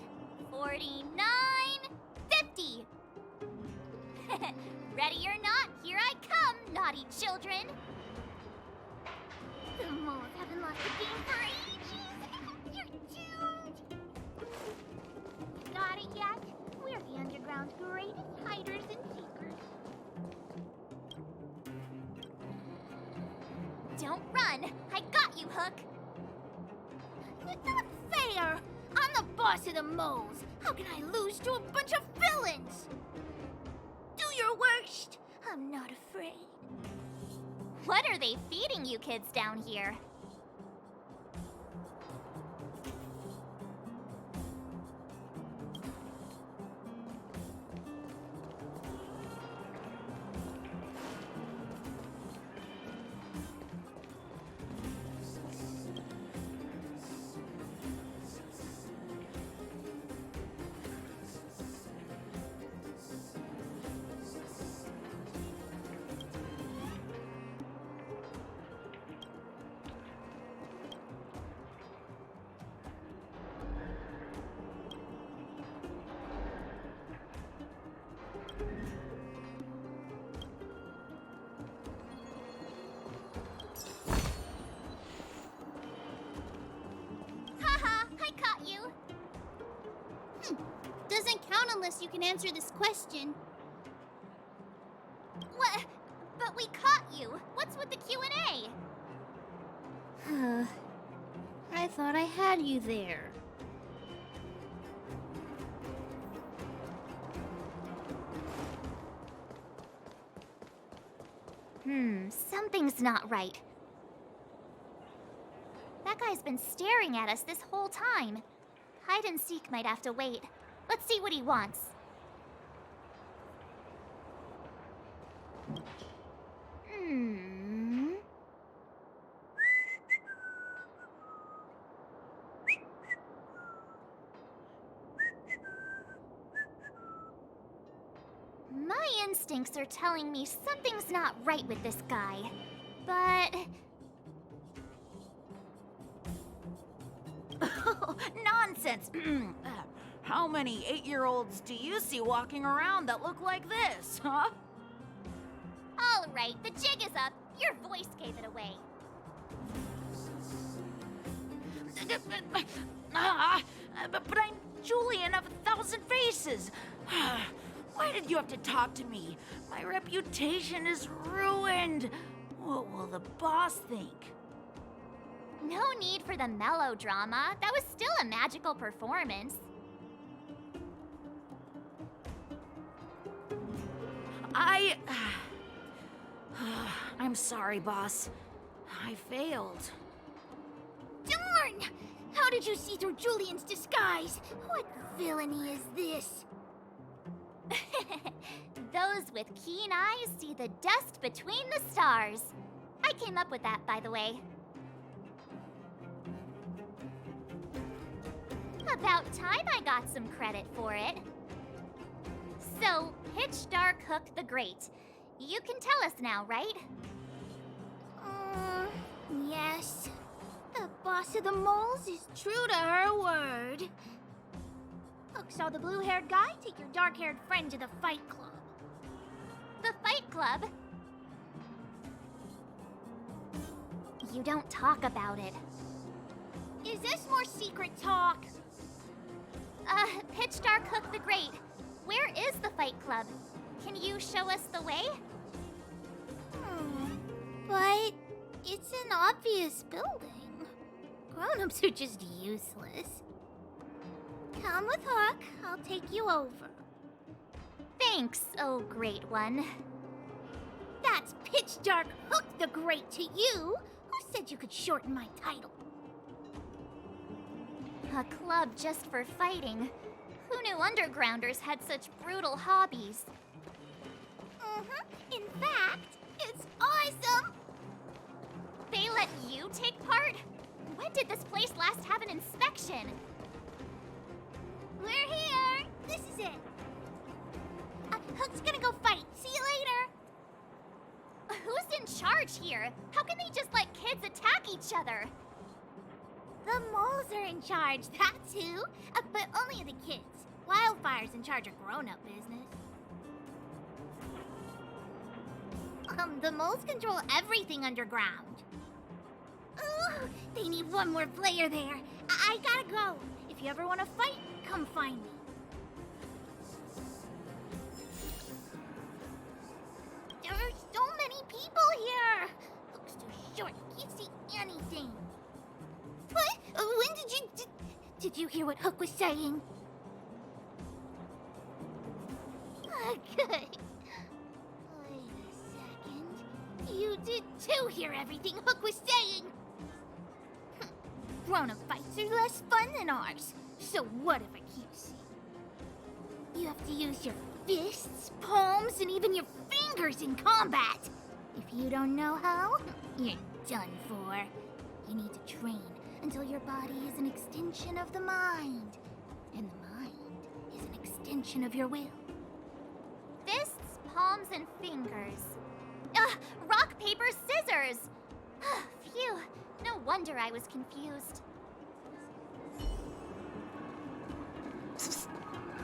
49, 50. Ready or not, here I come, naughty children. The moles haven't lost a game for ages. You're doomed. Got it yet? We're the underground's greatest hiders and seekers. Don't run! I got you, Hook! It's not fair! I'm the boss of the moles! How can I lose to a bunch of villains? Do your worst! I'm not afraid. What are they feeding you kids down here? Doesn't count unless you can answer this question. What? But we caught you. What's with the Q&A? I thought I had you there. Something's not right. That guy's been staring at us this whole time. Hide and seek might have to wait. Let's see what he wants. My instincts are telling me something's not right with this guy. But... Nonsense! How many 8-year-olds do you see walking around that look like this, huh? All right, the jig is up. Your voice gave it away. But I'm Julian of 1,000 Faces. Why did you have to talk to me? My reputation is ruined. What will the boss think? No need for the melodrama. That was still a magical performance. I'm sorry, boss. I failed. Darn! How did you see through Julian's disguise? What villainy is this? Those with keen eyes see the dust between the stars. I came up with that, by the way. About time I got some credit for it. So, Pitch Dark Hook the Great. You can tell us now, right? Yes. The boss of the moles is true to her word. Hook saw the blue-haired guy take your dark-haired friend to the Fight Club. The Fight Club? You don't talk about it. Is this more secret talk? Pitch Dark Hook the Great. Where is the Fight Club? Can you show us the way? But it's an obvious building. Grown-ups are just useless. Come with Hook. I'll take you over. Thanks, oh great one. That's Pitch Dark Hook the Great to you. Who said you could shorten my title? A club just for fighting. Who knew undergrounders had such brutal hobbies? In fact, it's awesome! They let you take part? When did this place last have an inspection? We're here! This is it. Hook's gonna go fight. See you later. Who's in charge here? How can they just let kids attack each other? The moles are in charge, that's who. But only the kids. Wildfire's in charge of grown-up business. The moles control everything underground. Ooh, they need one more player there. I gotta go. If you ever want to fight, come find me. There's so many people here. Hook's too short. He can't see anything. What? When did you hear what Hook was saying? Good. Wait a second. You did too hear everything Hook was saying. Grown-up fights are less fun than ours. So what if I keep seeing? You have to use your fists, palms, and even your fingers in combat. If you don't know how, you're done for. You need to train until your body is an extension of the mind. And the mind is an extension of your will. Fists, palms, and fingers. Rock, paper, scissors! Phew, no wonder I was confused.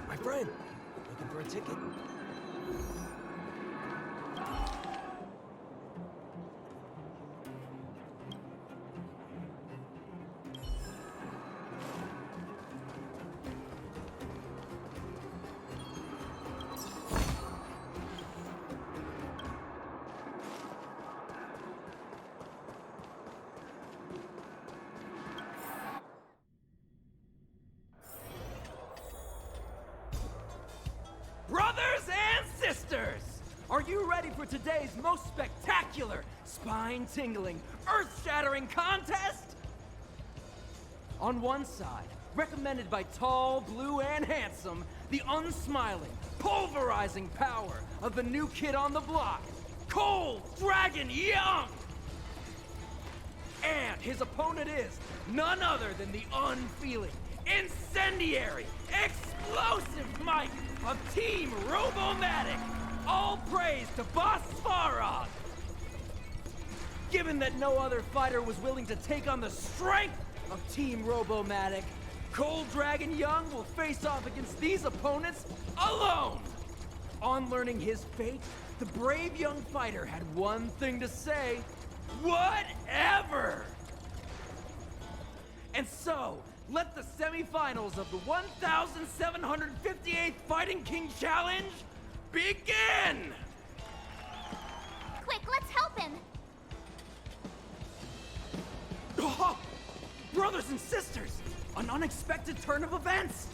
My friend, looking for a ticket? Brothers and sisters! Are you ready for today's most spectacular, spine-tingling, earth-shattering contest? On one side, recommended by tall, blue, and handsome, the unsmiling, pulverizing power of the new kid on the block, Cold Dragon Young! And his opponent is none other than the unfeeling, incendiary, explosive might of Team Robomatic! All praise to Boss Svarog! Given that no other fighter was willing to take on the strength of Team Robomatic, Cold Dragon Young will face off against these opponents alone! On learning his fate, the brave young fighter had one thing to say: whatever! And so, let the semifinals of the 1,758th Fighting King Challenge begin! Quick, let's help him! Oh, brothers and sisters, an unexpected turn of events!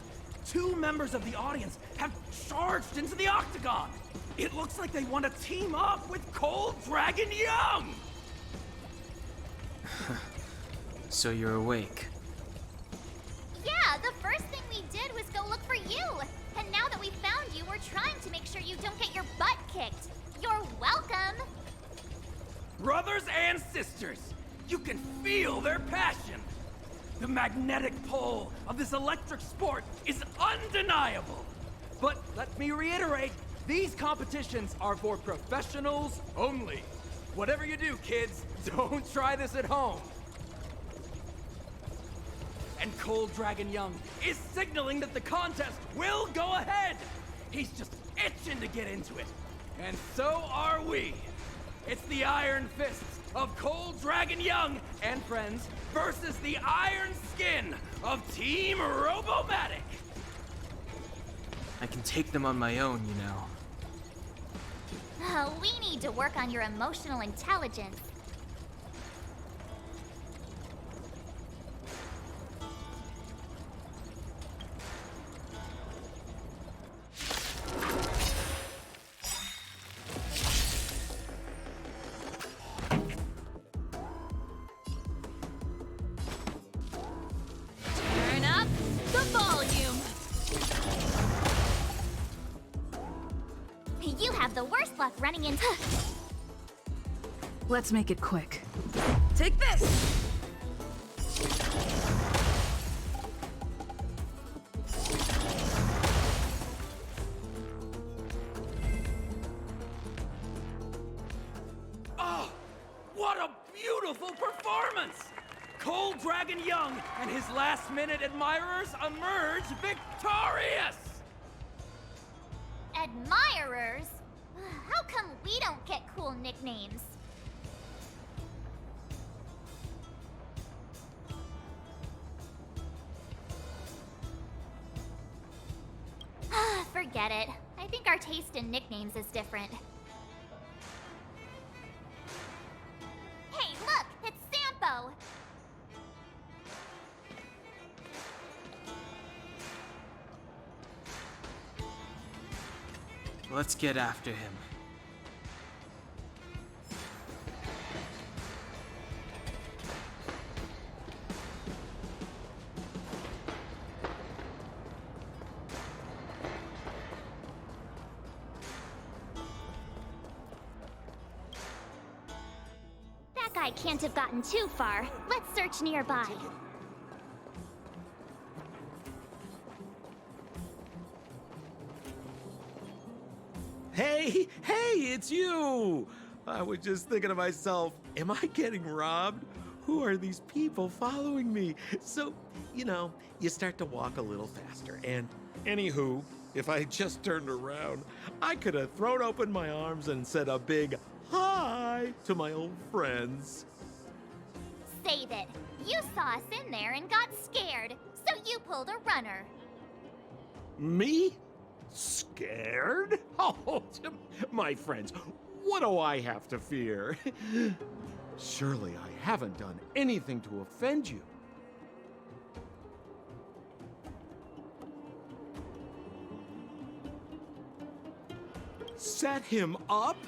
Two members of the audience have charged into the octagon! It looks like they want to team up with Cold Dragon Young! So you're awake. Yeah, the first thing we did was go look for you. And now that we found you, we're trying to make sure you don't get your butt kicked. You're welcome. Brothers and sisters, you can feel their passion. The magnetic pull of this electric sport is undeniable. But let me reiterate, these competitions are for professionals only. Whatever you do, kids, don't try this at home. And Cold Dragon Young is signaling that the contest will go ahead. He's just itching to get into it. And so are we. It's the Iron Fists of Cold Dragon Young and friends versus the Iron Skin of Team Robomatic. I can take them on my own, you know. We need to work on your emotional intelligence. Turn up the volume. You have the worst luck running into... Let's make it quick. Take this! Oh, what a beautiful performance! Cold Dragon Young and his last-minute admirers emerge victorious! Admirers? How come we don't get cool nicknames? Forget it. I think our taste in nicknames is different. Hey, look! It's Sampo! Let's get after him. That guy can't have gotten too far. Let's search nearby. Hey, it's you! I was just thinking to myself, am I getting robbed? Who are these people following me? So, you start to walk a little faster. And anywho, if I just turned around, I could have thrown open my arms and said a big hi to my old friends. Save it. You saw us in there and got scared, so you pulled a runner. Me? Scared? Oh, my friends, what do I have to fear? Surely I haven't done anything to offend you. Set him up?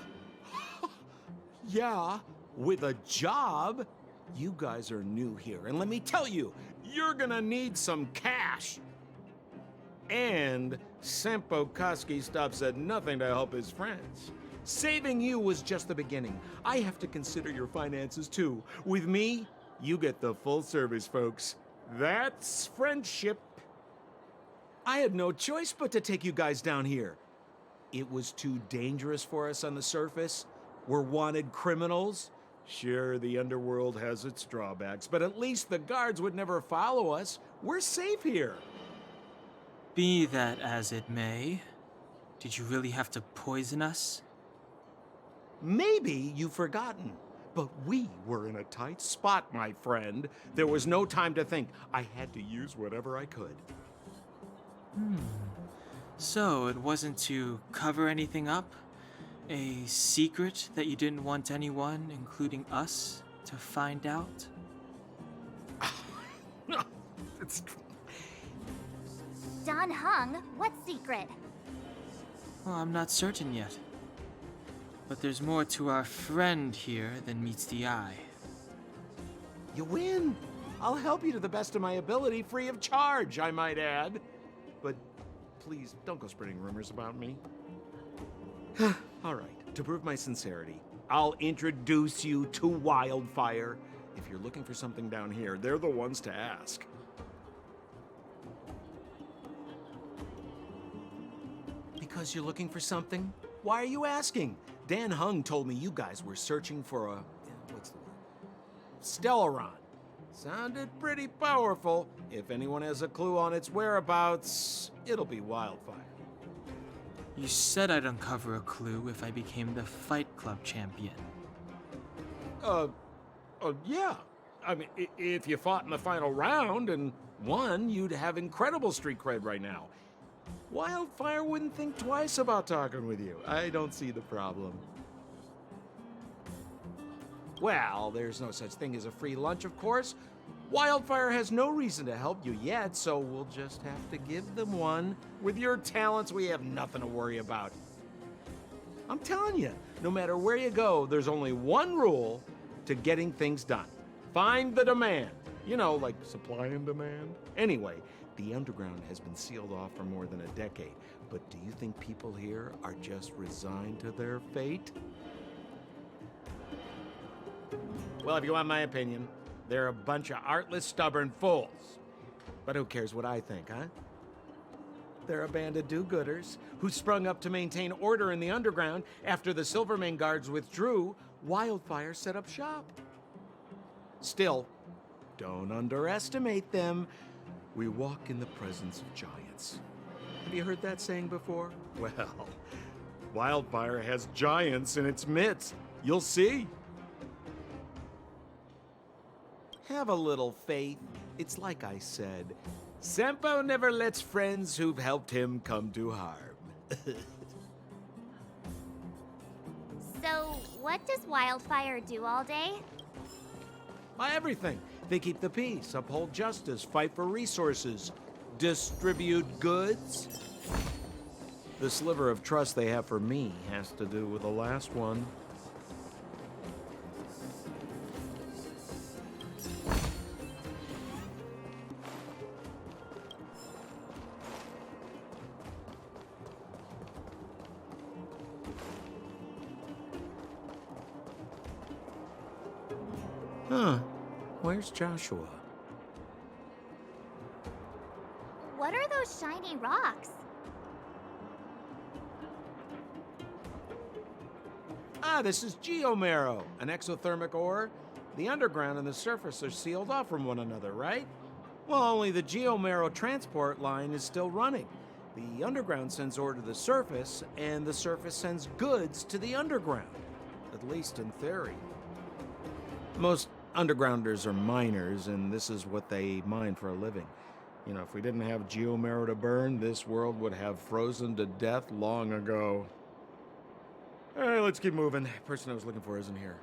Yeah, with a job. You guys are new here, and let me tell you, you're gonna need some cash. And Sampo Koski stops at nothing to help his friends. Saving you was just the beginning. I have to consider your finances too. With me, you get the full service, folks. That's friendship. I had no choice but to take you guys down here. It was too dangerous for us on the surface. We're wanted criminals. Sure, the underworld has its drawbacks, but at least the guards would never follow us. We're safe here. Be that as it may, did you really have to poison us? Maybe you've forgotten, but we were in a tight spot, my friend. There was no time to think. I had to use whatever I could. So it wasn't to cover anything up? A secret that you didn't want anyone, including us, to find out? It's... Don Hung, what secret? Well, I'm not certain yet. But there's more to our friend here than meets the eye. You win. I'll help you to the best of my ability, free of charge, I might add. But please, don't go spreading rumors about me. All right, to prove my sincerity, I'll introduce you to Wildfire. If you're looking for something down here, they're the ones to ask. Because you're looking for something? Why are you asking? Dan Hung told me you guys were searching for a... what's the word? Stellaron. Sounded pretty powerful. If anyone has a clue on its whereabouts, it'll be Wildfire. You said I'd uncover a clue if I became the Fight Club champion. Yeah. I mean, if you fought in the final round and won, you'd have incredible street cred right now. Wildfire wouldn't think twice about talking with you. I don't see the problem. Well, there's no such thing as a free lunch, of course. Wildfire has no reason to help you yet, so we'll just have to give them one. With your talents, we have nothing to worry about. I'm telling you, no matter where you go, there's only one rule to getting things done. Find the demand. You know, like supply and demand. Anyway, the underground has been sealed off for more than a decade. But do you think people here are just resigned to their fate? Well, if you want my opinion, They're a bunch of artless, stubborn fools. But who cares what I think, huh? They're a band of do-gooders who sprung up to maintain order in the underground after the Silvermane guards withdrew. Wildfire set up shop. Still, don't underestimate them. We walk in the presence of giants. Have you heard that saying before? Well, Wildfire has giants in its midst. You'll see. Have a little faith. It's like I said. Senpo never lets friends who've helped him come to harm. So, what does Wildfire do all day? Everything. They keep the peace, uphold justice, fight for resources, distribute goods. The sliver of trust they have for me has to do with the last one. Huh. Where's Joshua? What are those shiny rocks? This is geomarrow, an exothermic ore. The underground and the surface are sealed off from one another, right? Well, only the geomarrow transport line is still running. The underground sends ore to the surface, and the surface sends goods to the underground. At least in theory. Most undergrounders are miners, and this is what they mine for a living. You know, if we didn't have geomarrow to burn, this world would have frozen to death long ago. All right, let's keep moving. The person I was looking for isn't here.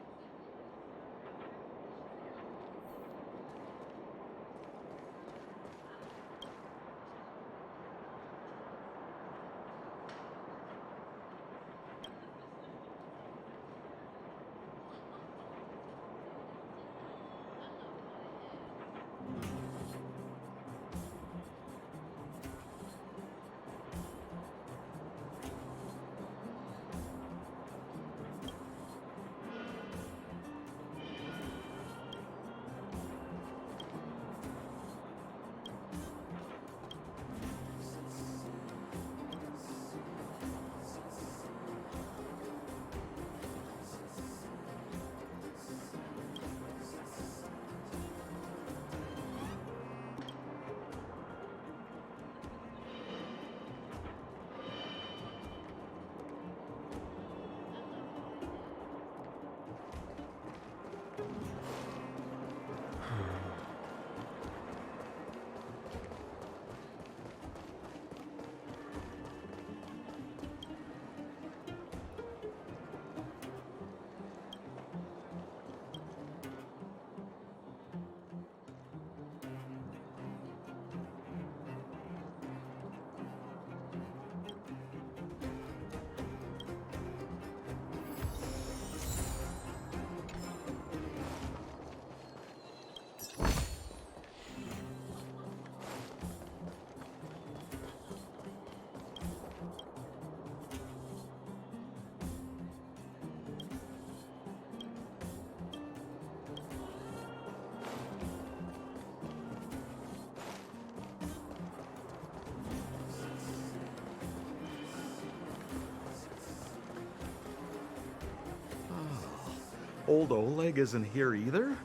Old Oleg isn't here either?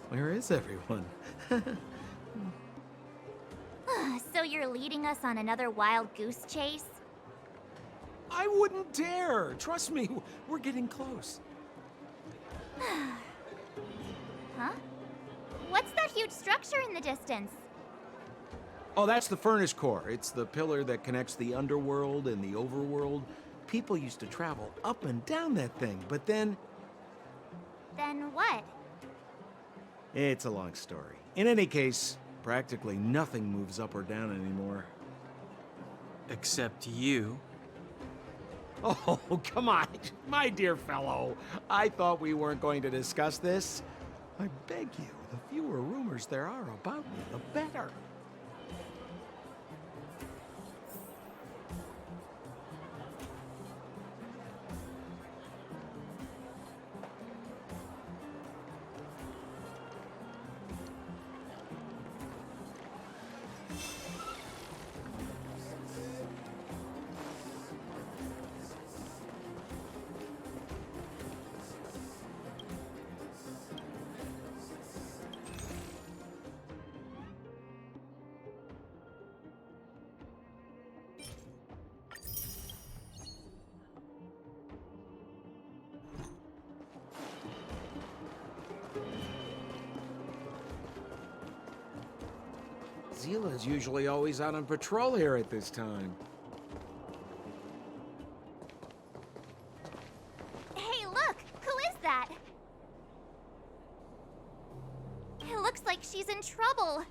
Where is everyone? So you're leading us on another wild goose chase? I wouldn't dare! Trust me, we're getting close. Huh? What's that huge structure in the distance? Oh, that's the furnace core. It's the pillar that connects the underworld and the overworld. People used to travel up and down that thing, but then... Then what? It's a long story. In any case, practically nothing moves up or down anymore. Except you. Oh, come on, my dear fellow. I thought we weren't going to discuss this. I beg you, the fewer rumors there are about me, the better. Zila's usually always out on patrol here at this time. Hey, look! Who is that? It looks like she's in trouble.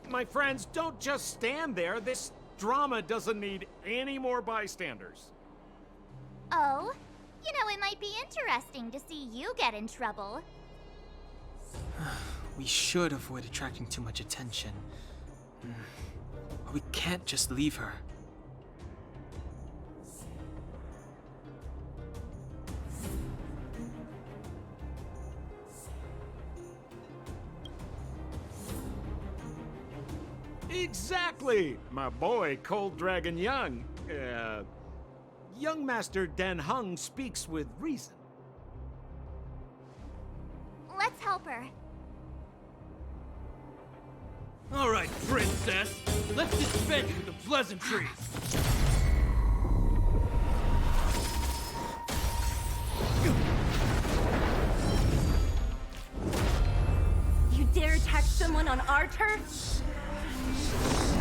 My friends, don't just stand there. This drama doesn't need any more bystanders. Oh? You know, it might be interesting to see you get in trouble. We should avoid attracting too much attention. We can't just leave her. Exactly! My boy, Cold Dragon Young. Young Master Dan Heng speaks with reason. Let's help her. All right, princess. Let's dispense with the pleasantries. You dare attack someone on our turf?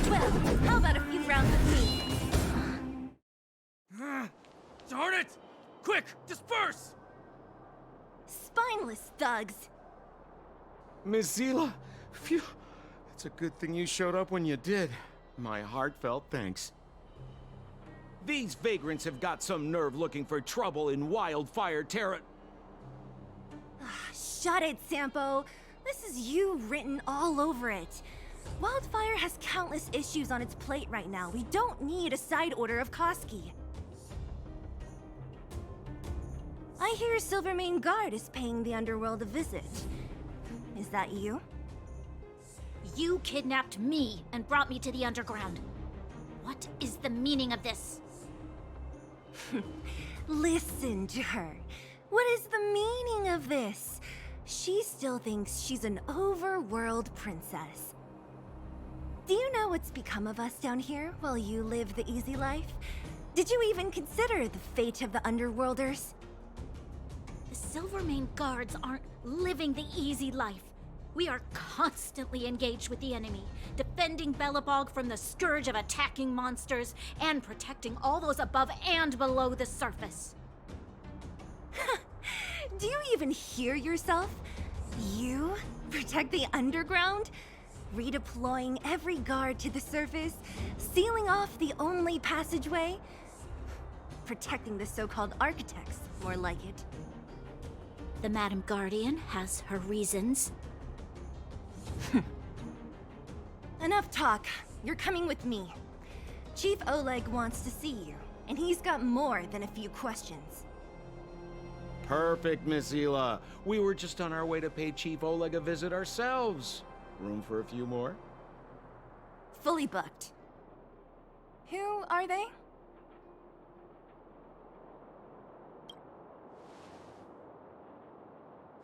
Well, how about a few rounds with me? Darn it! Quick, disperse! Spineless thugs. Miss Zila, phew. It's a good thing you showed up when you did. My heartfelt thanks. These vagrants have got some nerve looking for trouble in Wildfire Terra. Shut it, Sampo. This is you written all over it. Wildfire has countless issues on its plate right now. We don't need a side order of Koski. I hear Silvermane Guard is paying the underworld a visit. Is that you? You kidnapped me and brought me to the underground. What is the meaning of this? Listen to her. What is the meaning of this? She still thinks she's an overworld princess. Do you know what's become of us down here while you live the easy life? Did you even consider the fate of the underworlders? The Silvermane Guards aren't living the easy life. We are constantly engaged with the enemy, defending Belobog from the scourge of attacking monsters and protecting all those above and below the surface. Do you even hear yourself? You protect the underground? Redeploying every guard to the surface? Sealing off the only passageway? Protecting the so-called architects, more like it. The Madam Guardian has her reasons. Enough talk. You're coming with me. Chief Oleg wants to see you, and he's got more than a few questions. Perfect, Miss Zila. We were just on our way to pay Chief Oleg a visit ourselves. Room for a few more? Fully booked. Who are they?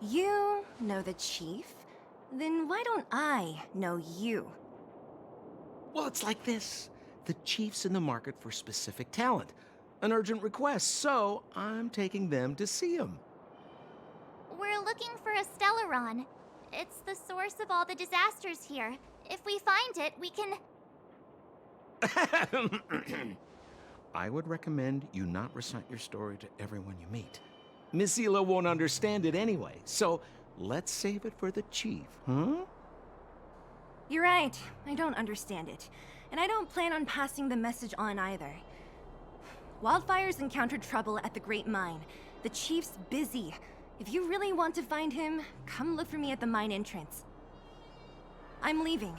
You know the chief? Then why don't I know you? Well, it's like this. The chief's in the market for specific talent. An urgent request, so I'm taking them to see him. We're looking for a Stellaron. It's the source of all the disasters here. If we find it, we can... I would recommend you not recite your story to everyone you meet. Miss Zila won't understand it anyway, so let's save it for the chief, huh? You're right. I don't understand it. And I don't plan on passing the message on either. Wildfire's encountered trouble at the Great Mine. The chief's busy. If you really want to find him, come look for me at the mine entrance. I'm leaving.